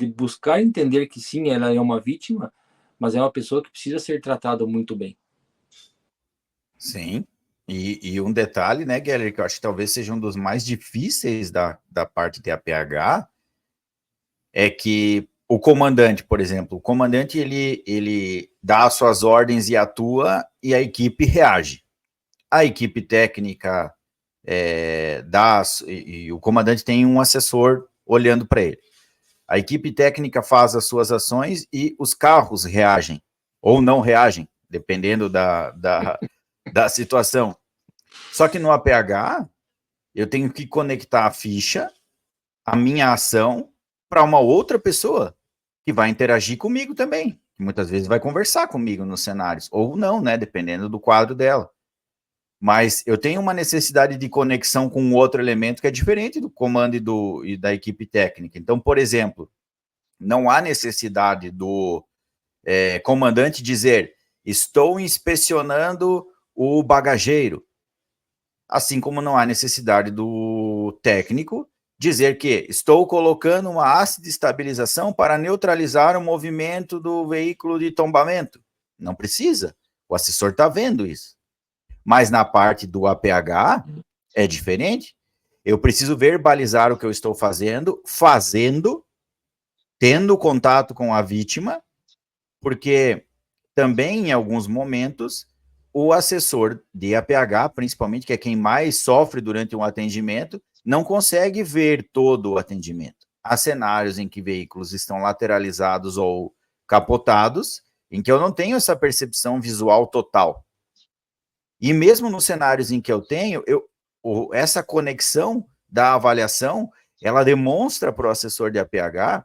buscar entender que sim, ela é uma vítima, mas é uma pessoa que precisa ser tratada muito bem. Sim, e um detalhe, né, Geller, que eu acho que talvez seja um dos mais difíceis da parte de APH, é que o comandante, por exemplo, o comandante ele dá as suas ordens e atua, e a equipe reage. A equipe técnica e o comandante tem um assessor olhando para ele. A equipe técnica faz as suas ações e os carros reagem, ou não reagem, dependendo da situação. Só que no APH, eu tenho que conectar a ficha, a minha ação, para uma outra pessoa que vai interagir comigo também, que muitas vezes vai conversar comigo nos cenários, ou não, né, dependendo do quadro dela. Mas eu tenho uma necessidade de conexão com outro elemento que é diferente do comando e da equipe técnica. Então, por exemplo, Não há necessidade do comandante dizer, estou inspecionando o bagageiro. Assim como não há necessidade do técnico dizer que estou colocando uma haste de estabilização para neutralizar o movimento do veículo de tombamento. Não precisa. O assessor está vendo isso. Mas na parte do APH é diferente. Eu preciso verbalizar o que eu estou fazendo, tendo contato com a vítima, porque também em alguns momentos o assessor de APH, principalmente, que é quem mais sofre durante um atendimento, não consegue ver todo o atendimento. Há cenários em que veículos estão lateralizados ou capotados, em que eu não tenho essa percepção visual total. E mesmo nos cenários em que eu tenho, essa conexão da avaliação, ela demonstra para o assessor de APH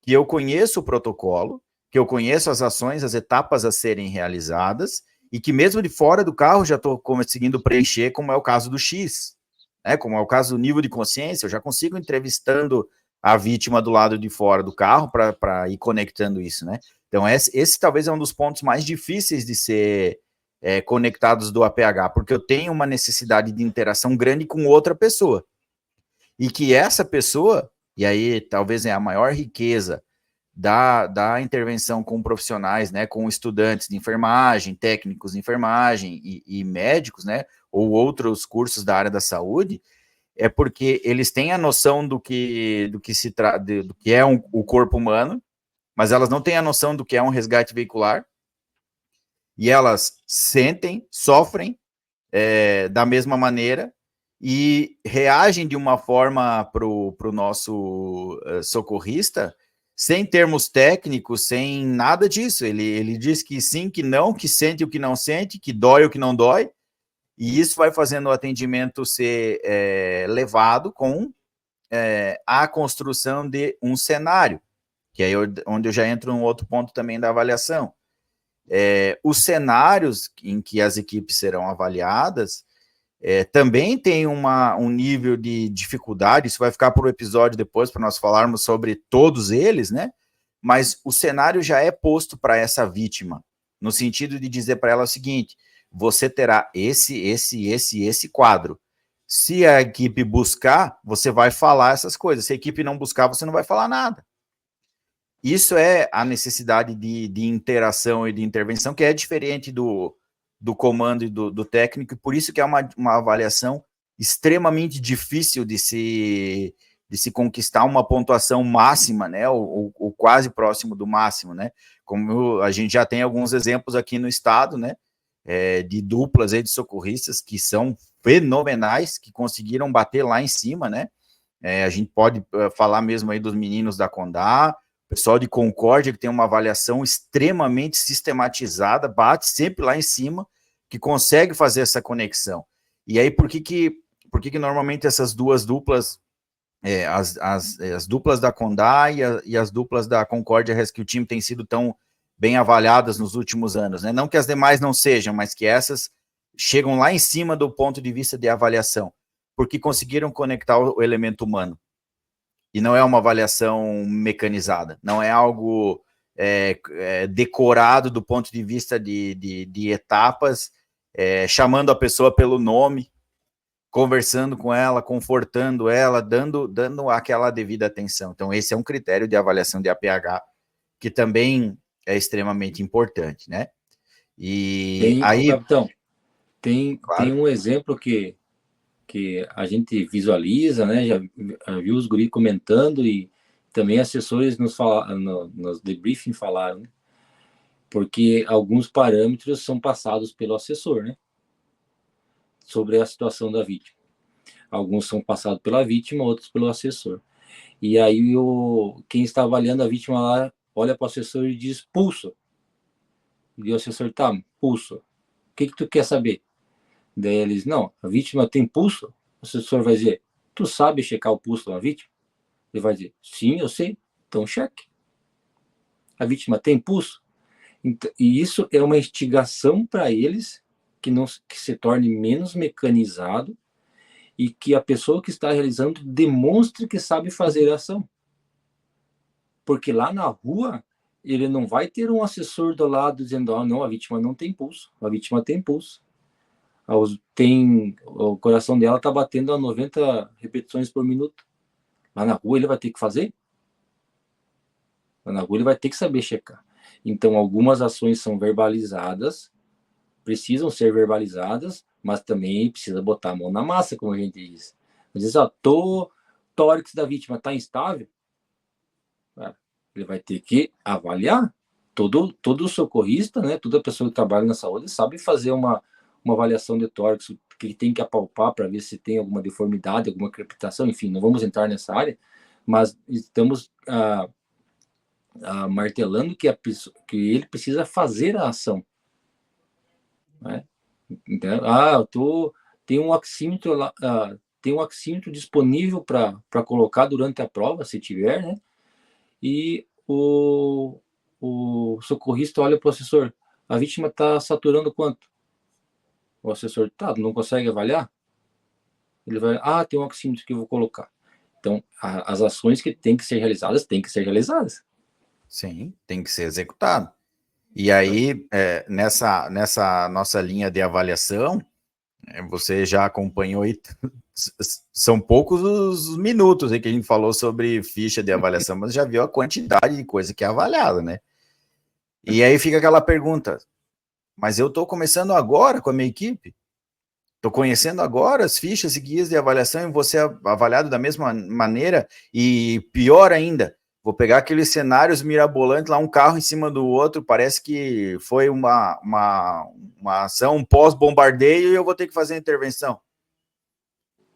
que eu conheço o protocolo, que eu conheço as ações, as etapas a serem realizadas, e que mesmo de fora do carro já estou conseguindo preencher, como é o caso do X, né? Como é o caso do nível de consciência, eu já consigo entrevistando a vítima do lado de fora do carro para ir conectando isso, né? Então, esse talvez é um dos pontos mais difíceis de ser conectados do APH, porque eu tenho uma necessidade de interação grande com outra pessoa. E que essa pessoa, e aí talvez é a maior riqueza da intervenção com profissionais, né, com estudantes de enfermagem, técnicos de enfermagem e médicos, né, ou outros cursos da área da saúde, é porque eles têm a noção do que é o corpo humano, mas elas não têm a noção do que é um resgate veicular, e elas sentem, sofrem da mesma maneira e reagem de uma forma para o nosso socorrista, sem termos técnicos, sem nada disso. Ele diz que sim, que não, que sente o que não sente, que dói o que não dói, e isso vai fazendo o atendimento ser levado com a construção de um cenário, que é onde eu já entro num outro ponto também da avaliação. Os cenários em que as equipes serão avaliadas também tem um nível de dificuldade, isso vai ficar para o episódio depois, para nós falarmos sobre todos eles, né? Mas o cenário já é posto para essa vítima, no sentido de dizer para ela o seguinte, você terá esse quadro. Se a equipe buscar, você vai falar essas coisas. Se a equipe não buscar, você não vai falar nada. Isso é a necessidade de interação e de intervenção, que é diferente do comando e do técnico, e por isso que é uma avaliação extremamente difícil de se conquistar uma pontuação máxima, né, ou quase próximo do máximo, né, como a gente já tem alguns exemplos aqui no estado, né, de duplas aí de socorristas que são fenomenais, que conseguiram bater lá em cima, né, a gente pode falar mesmo aí dos meninos da Condá, o pessoal de Concórdia, que tem uma avaliação extremamente sistematizada, bate sempre lá em cima, que consegue fazer essa conexão. E aí, por que normalmente essas duas duplas, as duplas da Condá e as duplas da Concórdia Rescue Team têm sido tão bem avaliadas nos últimos anos, né? Não que as demais não sejam, mas que essas chegam lá em cima do ponto de vista de avaliação, porque conseguiram conectar o elemento humano. E não é uma avaliação mecanizada, não é algo decorado do ponto de vista de etapas, chamando a pessoa pelo nome, conversando com ela, confortando ela, dando aquela devida atenção. Então, esse é um critério de avaliação de APH que também é extremamente importante, né? E aí... Capitão, tem um exemplo que a gente visualiza, né? Já viu os guri comentando e também assessores nos debriefing falaram, né? Porque alguns parâmetros são passados pelo assessor, né? Sobre a situação da vítima. Alguns são passados pela vítima, outros pelo assessor. E aí quem está avaliando a vítima lá olha para o assessor e diz pulso. E o assessor, tá, pulso. O que tu quer saber? Daí eles, não, a vítima tem pulso? O assessor vai dizer, tu sabe checar o pulso da vítima? Ele vai dizer, sim, eu sei, então cheque. A vítima tem pulso? E isso é uma instigação para eles que se torne menos mecanizado e que a pessoa que está realizando demonstre que sabe fazer a ação. Porque lá na rua, ele não vai ter um assessor do lado dizendo, não, a vítima não tem pulso, a vítima tem pulso. O coração dela está batendo a 90 repetições por minuto. Lá na rua ele vai ter que fazer? Lá na rua ele vai ter que saber checar. Então, algumas ações são verbalizadas, precisam ser verbalizadas, mas também precisa botar a mão na massa, como a gente diz. Às vezes, tórax da vítima está instável, ele vai ter que avaliar. Todo socorrista, né, toda pessoa que trabalha na saúde sabe fazer uma avaliação de tórax, que ele tem que apalpar para ver se tem alguma deformidade, alguma crepitação, enfim, não vamos entrar nessa área, mas estamos martelando que ele precisa fazer a ação. Né? Então, tem um oxímetro lá, tem um oxímetro disponível para colocar durante a prova, se tiver, né? E o socorrista olha para o assessor, a vítima está saturando quanto? O assessor, não consegue avaliar? Ele vai, tem um oxímetro que eu vou colocar. Então, as ações que têm que ser realizadas, têm que ser realizadas. Sim, tem que ser executado. E aí, nessa nossa linha de avaliação, você já acompanhou aí, são poucos os minutos aí que a gente falou sobre ficha de avaliação, mas já viu a quantidade de coisa que é avaliada, né? E aí fica aquela pergunta, mas eu estou começando agora com a minha equipe? Estou conhecendo agora as fichas e guias de avaliação e vou ser avaliado da mesma maneira? E pior ainda, vou pegar aqueles cenários mirabolantes, lá um carro em cima do outro, parece que foi uma ação pós-bombardeio e eu vou ter que fazer a intervenção.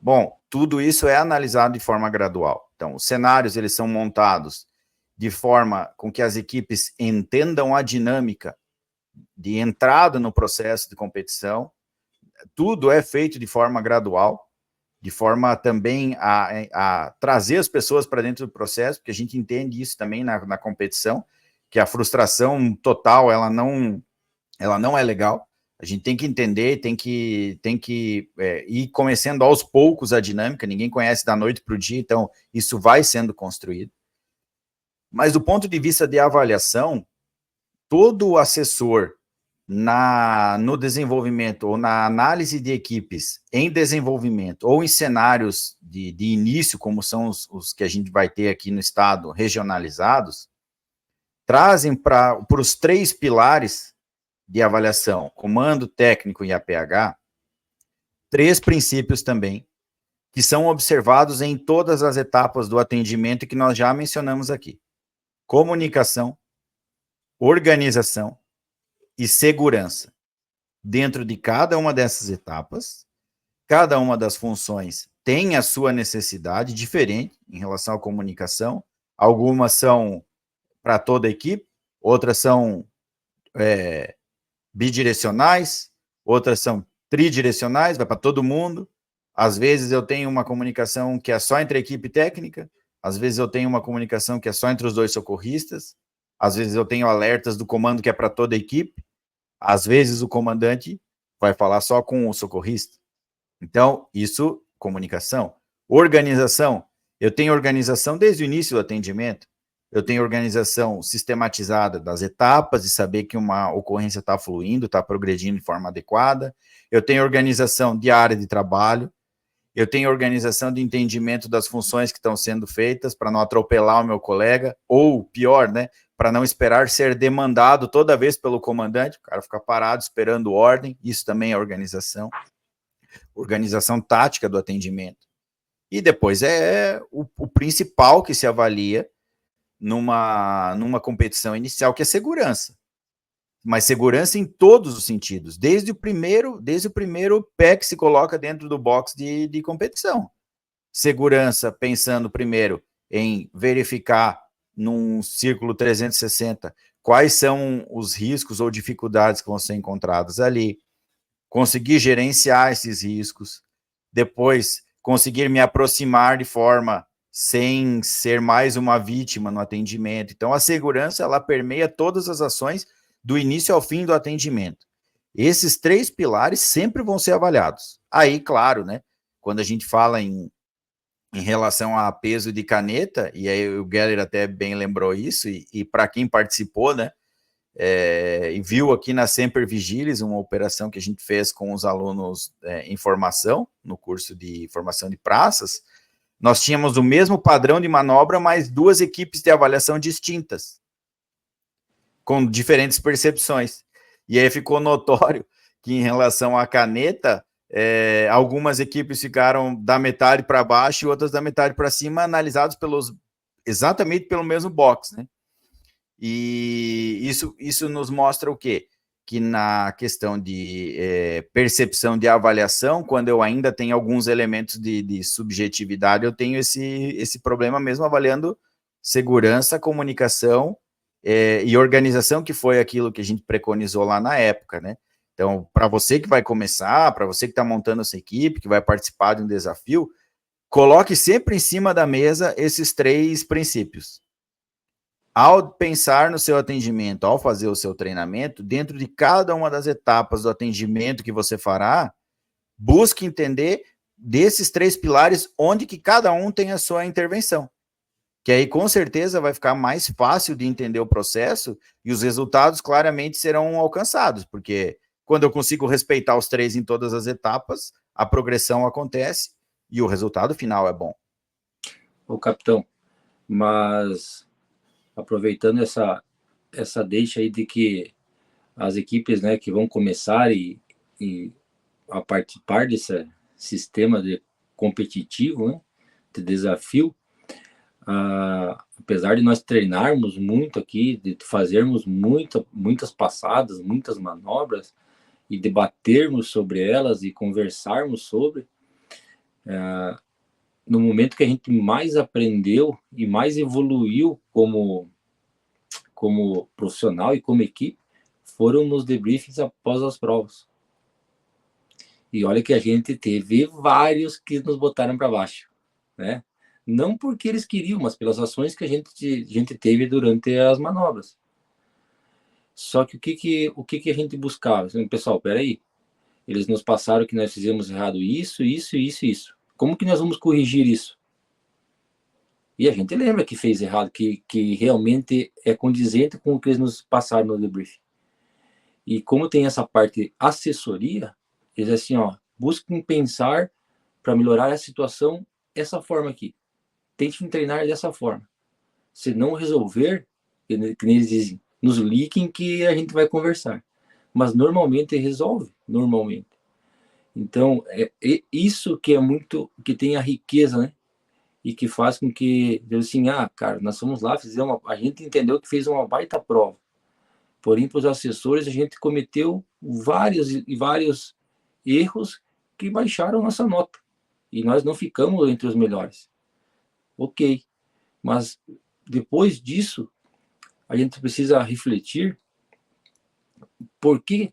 Bom, tudo isso é analisado de forma gradual. Então, os cenários, eles são montados de forma com que as equipes entendam a dinâmica de entrada no processo de competição. Tudo é feito de forma gradual, de forma também a trazer as pessoas para dentro do processo, porque a gente entende isso também na competição, que a frustração total, ela não é legal. A gente tem que entender, tem que ir começando aos poucos a dinâmica, ninguém conhece da noite para o dia, então isso vai sendo construído. Mas do ponto de vista de avaliação, todo assessor no desenvolvimento ou na análise de equipes em desenvolvimento ou em cenários de início, como são os que a gente vai ter aqui no estado regionalizados, trazem para os 3 pilares de avaliação, comando técnico e APH, 3 princípios também, que são observados em todas as etapas do atendimento que nós já mencionamos aqui. Comunicação, organização e segurança. Dentro de cada uma dessas etapas, cada uma das funções tem a sua necessidade diferente em relação à comunicação. Algumas são para toda a equipe, outras são bidirecionais, outras são tridirecionais, vai para todo mundo. Às vezes eu tenho uma comunicação que é só entre a equipe técnica, às vezes eu tenho uma comunicação que é só entre os 2 socorristas, às vezes eu tenho alertas do comando que é para toda a equipe, às vezes o comandante vai falar só com o socorrista. Então, isso, comunicação. Organização, eu tenho organização desde o início do atendimento, eu tenho organização sistematizada das etapas, de saber que uma ocorrência está fluindo, está progredindo de forma adequada, eu tenho organização de área de trabalho, eu tenho organização de entendimento das funções que estão sendo feitas para não atropelar o meu colega, ou pior, né, para não esperar ser demandado toda vez pelo comandante, o cara ficar parado esperando ordem, isso também é organização tática do atendimento. E depois o principal que se avalia numa competição inicial, que é segurança. Mas segurança em todos os sentidos, desde o primeiro pé que se coloca dentro do box de competição. Segurança pensando primeiro em verificar num círculo 360 quais são os riscos ou dificuldades que vão ser encontradas ali, conseguir gerenciar esses riscos, depois conseguir me aproximar de forma sem ser mais uma vítima no atendimento. Então, a segurança, ela permeia todas as ações do início ao fim do atendimento. Esses 3 pilares sempre vão ser avaliados. Aí, claro, né, quando a gente fala em em relação a peso de caneta, e aí o Geller até bem lembrou isso, e para quem participou, né, e viu aqui na Semper Vigilis uma operação que a gente fez com os alunos em formação, no curso de formação de praças, nós tínhamos o mesmo padrão de manobra, mas 2 equipes de avaliação distintas, com diferentes percepções. E aí ficou notório que em relação à caneta, algumas equipes ficaram da metade para baixo e outras da metade para cima, analisados exatamente pelo mesmo box, né? E isso nos mostra o quê? Que na questão de percepção de avaliação, quando eu ainda tenho alguns elementos de subjetividade, eu tenho esse problema mesmo avaliando segurança, comunicação e organização, que foi aquilo que a gente preconizou lá na época, né? Então, para você que vai começar, para você que está montando essa equipe, que vai participar de um desafio, coloque sempre em cima da mesa esses 3 princípios. Ao pensar no seu atendimento, ao fazer o seu treinamento, dentro de cada uma das etapas do atendimento que você fará, busque entender desses 3 pilares onde que cada um tem a sua intervenção. Que aí, com certeza, vai ficar mais fácil de entender o processo e os resultados claramente serão alcançados, porque quando eu consigo respeitar os 3 em todas as etapas, a progressão acontece e o resultado final é bom. Ô, capitão, mas aproveitando essa deixa aí de que as equipes, né, que vão começar e a participar desse sistema competitivo, né, de desafio, apesar de nós treinarmos muito aqui, de fazermos muitas passadas, muitas manobras, e debatermos sobre elas e conversarmos sobre, no momento que a gente mais aprendeu e mais evoluiu como profissional e como equipe, foram nos debriefings após as provas. E olha que a gente teve vários que nos botaram para baixo, né? Não porque eles queriam, mas pelas ações que a gente teve durante as manobras. Só que o que a gente buscava? Pessoal, peraí, eles nos passaram que nós fizemos errado isso. Como que nós vamos corrigir isso? E a gente lembra que fez errado, que realmente é condizente com o que eles nos passaram no debrief. E como tem essa parte assessoria, eles assim, busquem pensar para melhorar a situação dessa forma aqui. Tentem treinar dessa forma. Se não resolver, que eles dizem, nos liquem que a gente vai conversar. Mas normalmente resolve, normalmente. Então, é isso que é muito, que tem a riqueza, né? E que faz com que, assim, cara, nós fomos lá, a gente entendeu que fez uma baita prova. Porém, para os assessores, a gente cometeu vários erros que baixaram nossa nota. E nós não ficamos entre os melhores. Ok. Mas, depois disso, a gente precisa refletir por que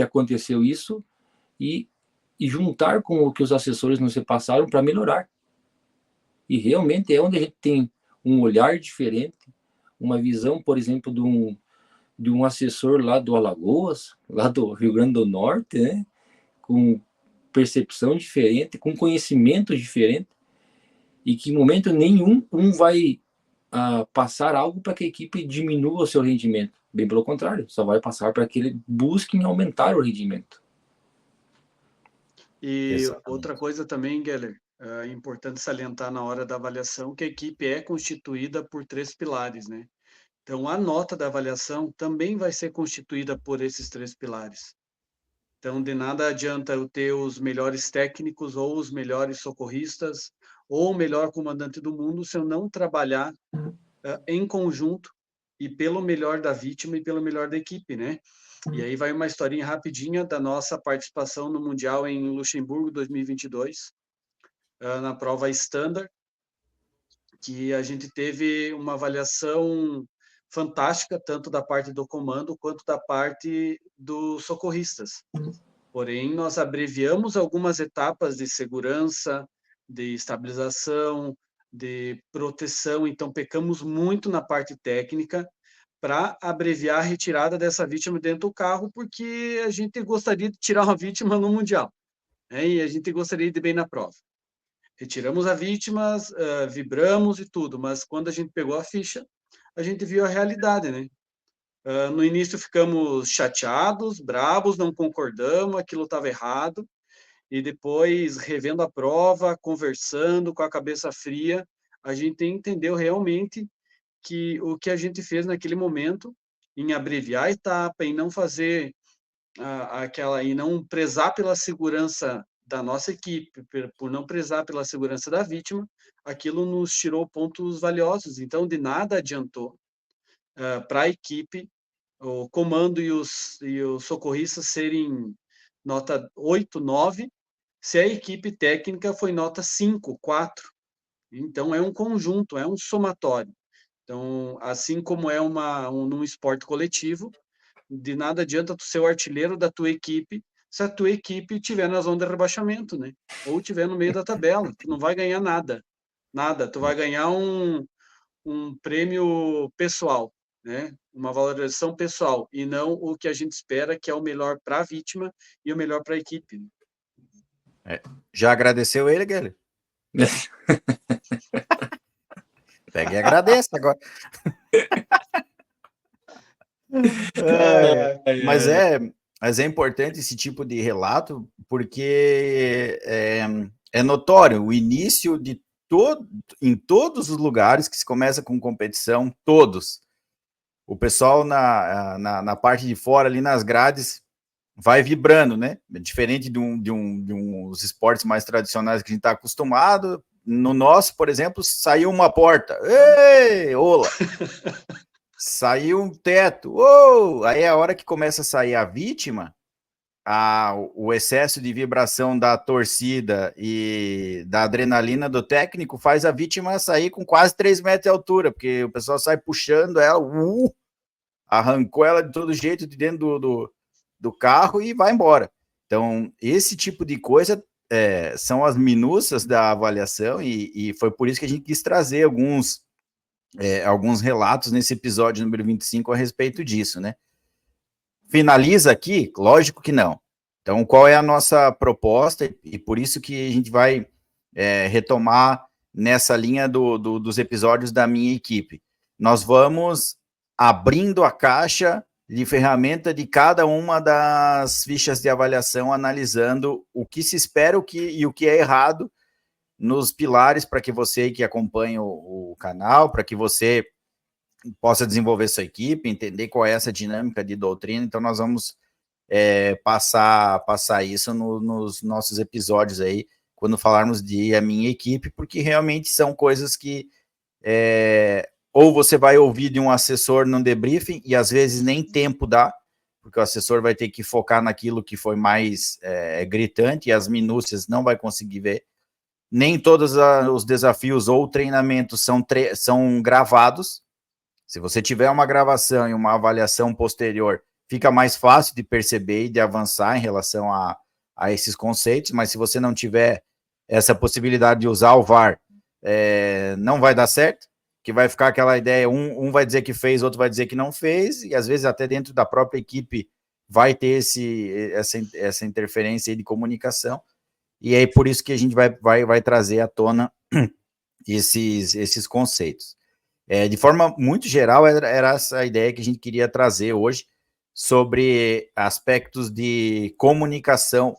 aconteceu isso e juntar com o que os assessores nos passaram para melhorar. E realmente é onde a gente tem um olhar diferente, uma visão, por exemplo, de um assessor lá do Alagoas, lá do Rio Grande do Norte, né? Com percepção diferente, com conhecimento diferente, e que em momento nenhum vai passar algo para que a equipe diminua o seu rendimento. Bem pelo contrário, só vai passar para que ele busque aumentar o rendimento. E Exatamente. outra coisa também, Geller, é importante salientar na hora da avaliação que a equipe é constituída por 3 pilares, né? Então, a nota da avaliação também vai ser constituída por esses 3 pilares. Então, de nada adianta eu ter os melhores técnicos ou os melhores socorristas ou o melhor comandante do mundo se eu não trabalhar em conjunto e pelo melhor da vítima e pelo melhor da equipe, né? E aí vai uma historinha rapidinha da nossa participação no Mundial em Luxemburgo 2022, na prova Standard, que a gente teve uma avaliação fantástica, tanto da parte do comando quanto da parte dos socorristas. Porém, nós abreviamos algumas etapas de segurança, de estabilização, de proteção, então pecamos muito na parte técnica para abreviar a retirada dessa vítima dentro do carro, porque a gente gostaria de tirar uma vítima no Mundial, né? E a gente gostaria de ir bem na prova. retiramos a vítima, vibramos e tudo, mas quando a gente pegou a ficha, a gente viu a realidade, né? No início ficamos chateados, bravos, não concordamos, aquilo estava errado, e depois, revendo a prova, conversando com a cabeça fria, a gente entendeu realmente que o que a gente fez naquele momento, em abreviar a etapa, em não fazer e não prezar pela segurança da nossa equipe, por não prezar pela segurança da vítima, aquilo nos tirou pontos valiosos. Então, de nada adiantou para a equipe o comando e os socorristas serem nota 8, 9, se a equipe técnica foi nota 5, 4. Então, é um conjunto, é um somatório. Então, assim como é num esporte coletivo, de nada adianta tu ser o artilheiro da tua equipe se a tua equipe estiver na zona de rebaixamento, né? Ou estiver no meio da tabela. Tu não vai ganhar nada. Nada. Tu vai ganhar um prêmio pessoal, né? Uma valorização pessoal, e não o que a gente espera, que é o melhor para a vítima e o melhor para a equipe. Já agradeceu ele, Guilherme? Pega e agradece agora. Mas é importante esse tipo de relato, porque é notório o início de em todos os lugares que se começa com competição, todos. O pessoal na parte de fora, ali nas grades, vai vibrando, né? Diferente de uns esportes mais tradicionais que a gente está acostumado. No nosso, por exemplo, saiu uma porta. Ei, ola! Saiu um teto. Oh! Aí é a hora que começa a sair a vítima, o excesso de vibração da torcida e da adrenalina do técnico faz a vítima sair com quase 3 metros de altura, porque o pessoal sai puxando ela, arrancou ela de todo jeito de dentro do carro e vai embora. Então, esse tipo de coisa são as minúcias da avaliação, e foi por isso que a gente quis trazer alguns relatos nesse episódio número 25 a respeito disso, né? Finaliza aqui? Lógico que não. Então, qual é a nossa proposta? E por isso que a gente vai retomar nessa linha dos episódios da minha equipe. Nós vamos abrindo a caixa de ferramenta de cada uma das fichas de avaliação, analisando o que se espera e o que é errado nos pilares, para que você que acompanha o canal, para que você possa desenvolver sua equipe, entender qual é essa dinâmica de doutrina. Então, nós vamos passar isso nos nossos episódios aí, quando falarmos de a minha equipe, porque realmente são coisas que ou você vai ouvir de um assessor num debriefing, e às vezes nem tempo dá, porque o assessor vai ter que focar naquilo que foi mais gritante, e as minúcias não vai conseguir ver. Nem todos os desafios ou treinamentos são gravados. Se você tiver uma gravação e uma avaliação posterior, fica mais fácil de perceber e de avançar em relação a esses conceitos, mas se você não tiver essa possibilidade de usar o VAR, não vai dar certo, que vai ficar aquela ideia, um vai dizer que fez, outro vai dizer que não fez, e às vezes até dentro da própria equipe vai ter essa interferência aí de comunicação, e é por isso que a gente vai trazer à tona esses conceitos. De forma muito geral, era essa a ideia que a gente queria trazer hoje, sobre aspectos de comunicação,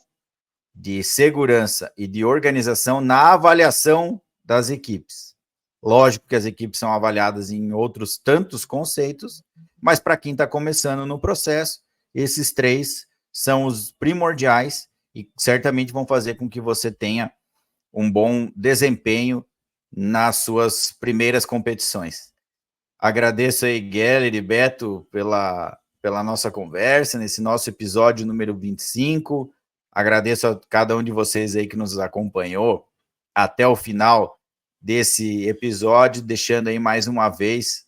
de segurança e de organização na avaliação das equipes. Lógico que as equipes são avaliadas em outros tantos conceitos, mas para quem está começando no processo, esses 3 são os primordiais e certamente vão fazer com que você tenha um bom desempenho nas suas primeiras competições. Agradeço aí, Geller e Beto, pela nossa conversa, nesse nosso episódio número 25. Agradeço a cada um de vocês aí que nos acompanhou até o final desse episódio, deixando aí mais uma vez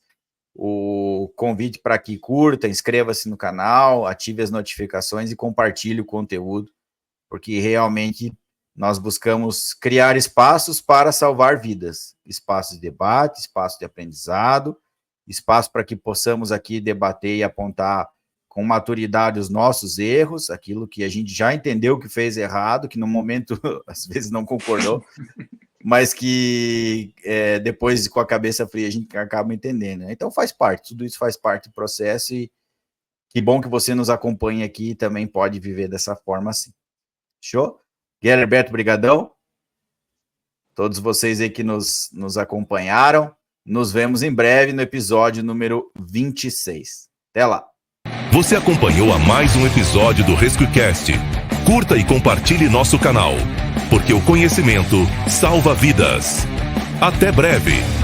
o convite para que curta, inscreva-se no canal, ative as notificações e compartilhe o conteúdo, porque realmente nós buscamos criar espaços para salvar vidas, espaços de debate, espaço de aprendizado, espaço para que possamos aqui debater e apontar com maturidade os nossos erros, aquilo que a gente já entendeu que fez errado, que no momento às vezes não concordou, mas que depois, com a cabeça fria, a gente acaba entendendo, né? Então faz parte, tudo isso faz parte do processo, e que bom que você nos acompanha aqui e também pode viver dessa forma assim. Show? Geller, Beto, brigadão. Todos vocês aí que nos acompanharam, nos vemos em breve no episódio número 26. Até lá. Você acompanhou a mais um episódio do RescueCast. Curta e compartilhe nosso canal, porque o conhecimento salva vidas. Até breve!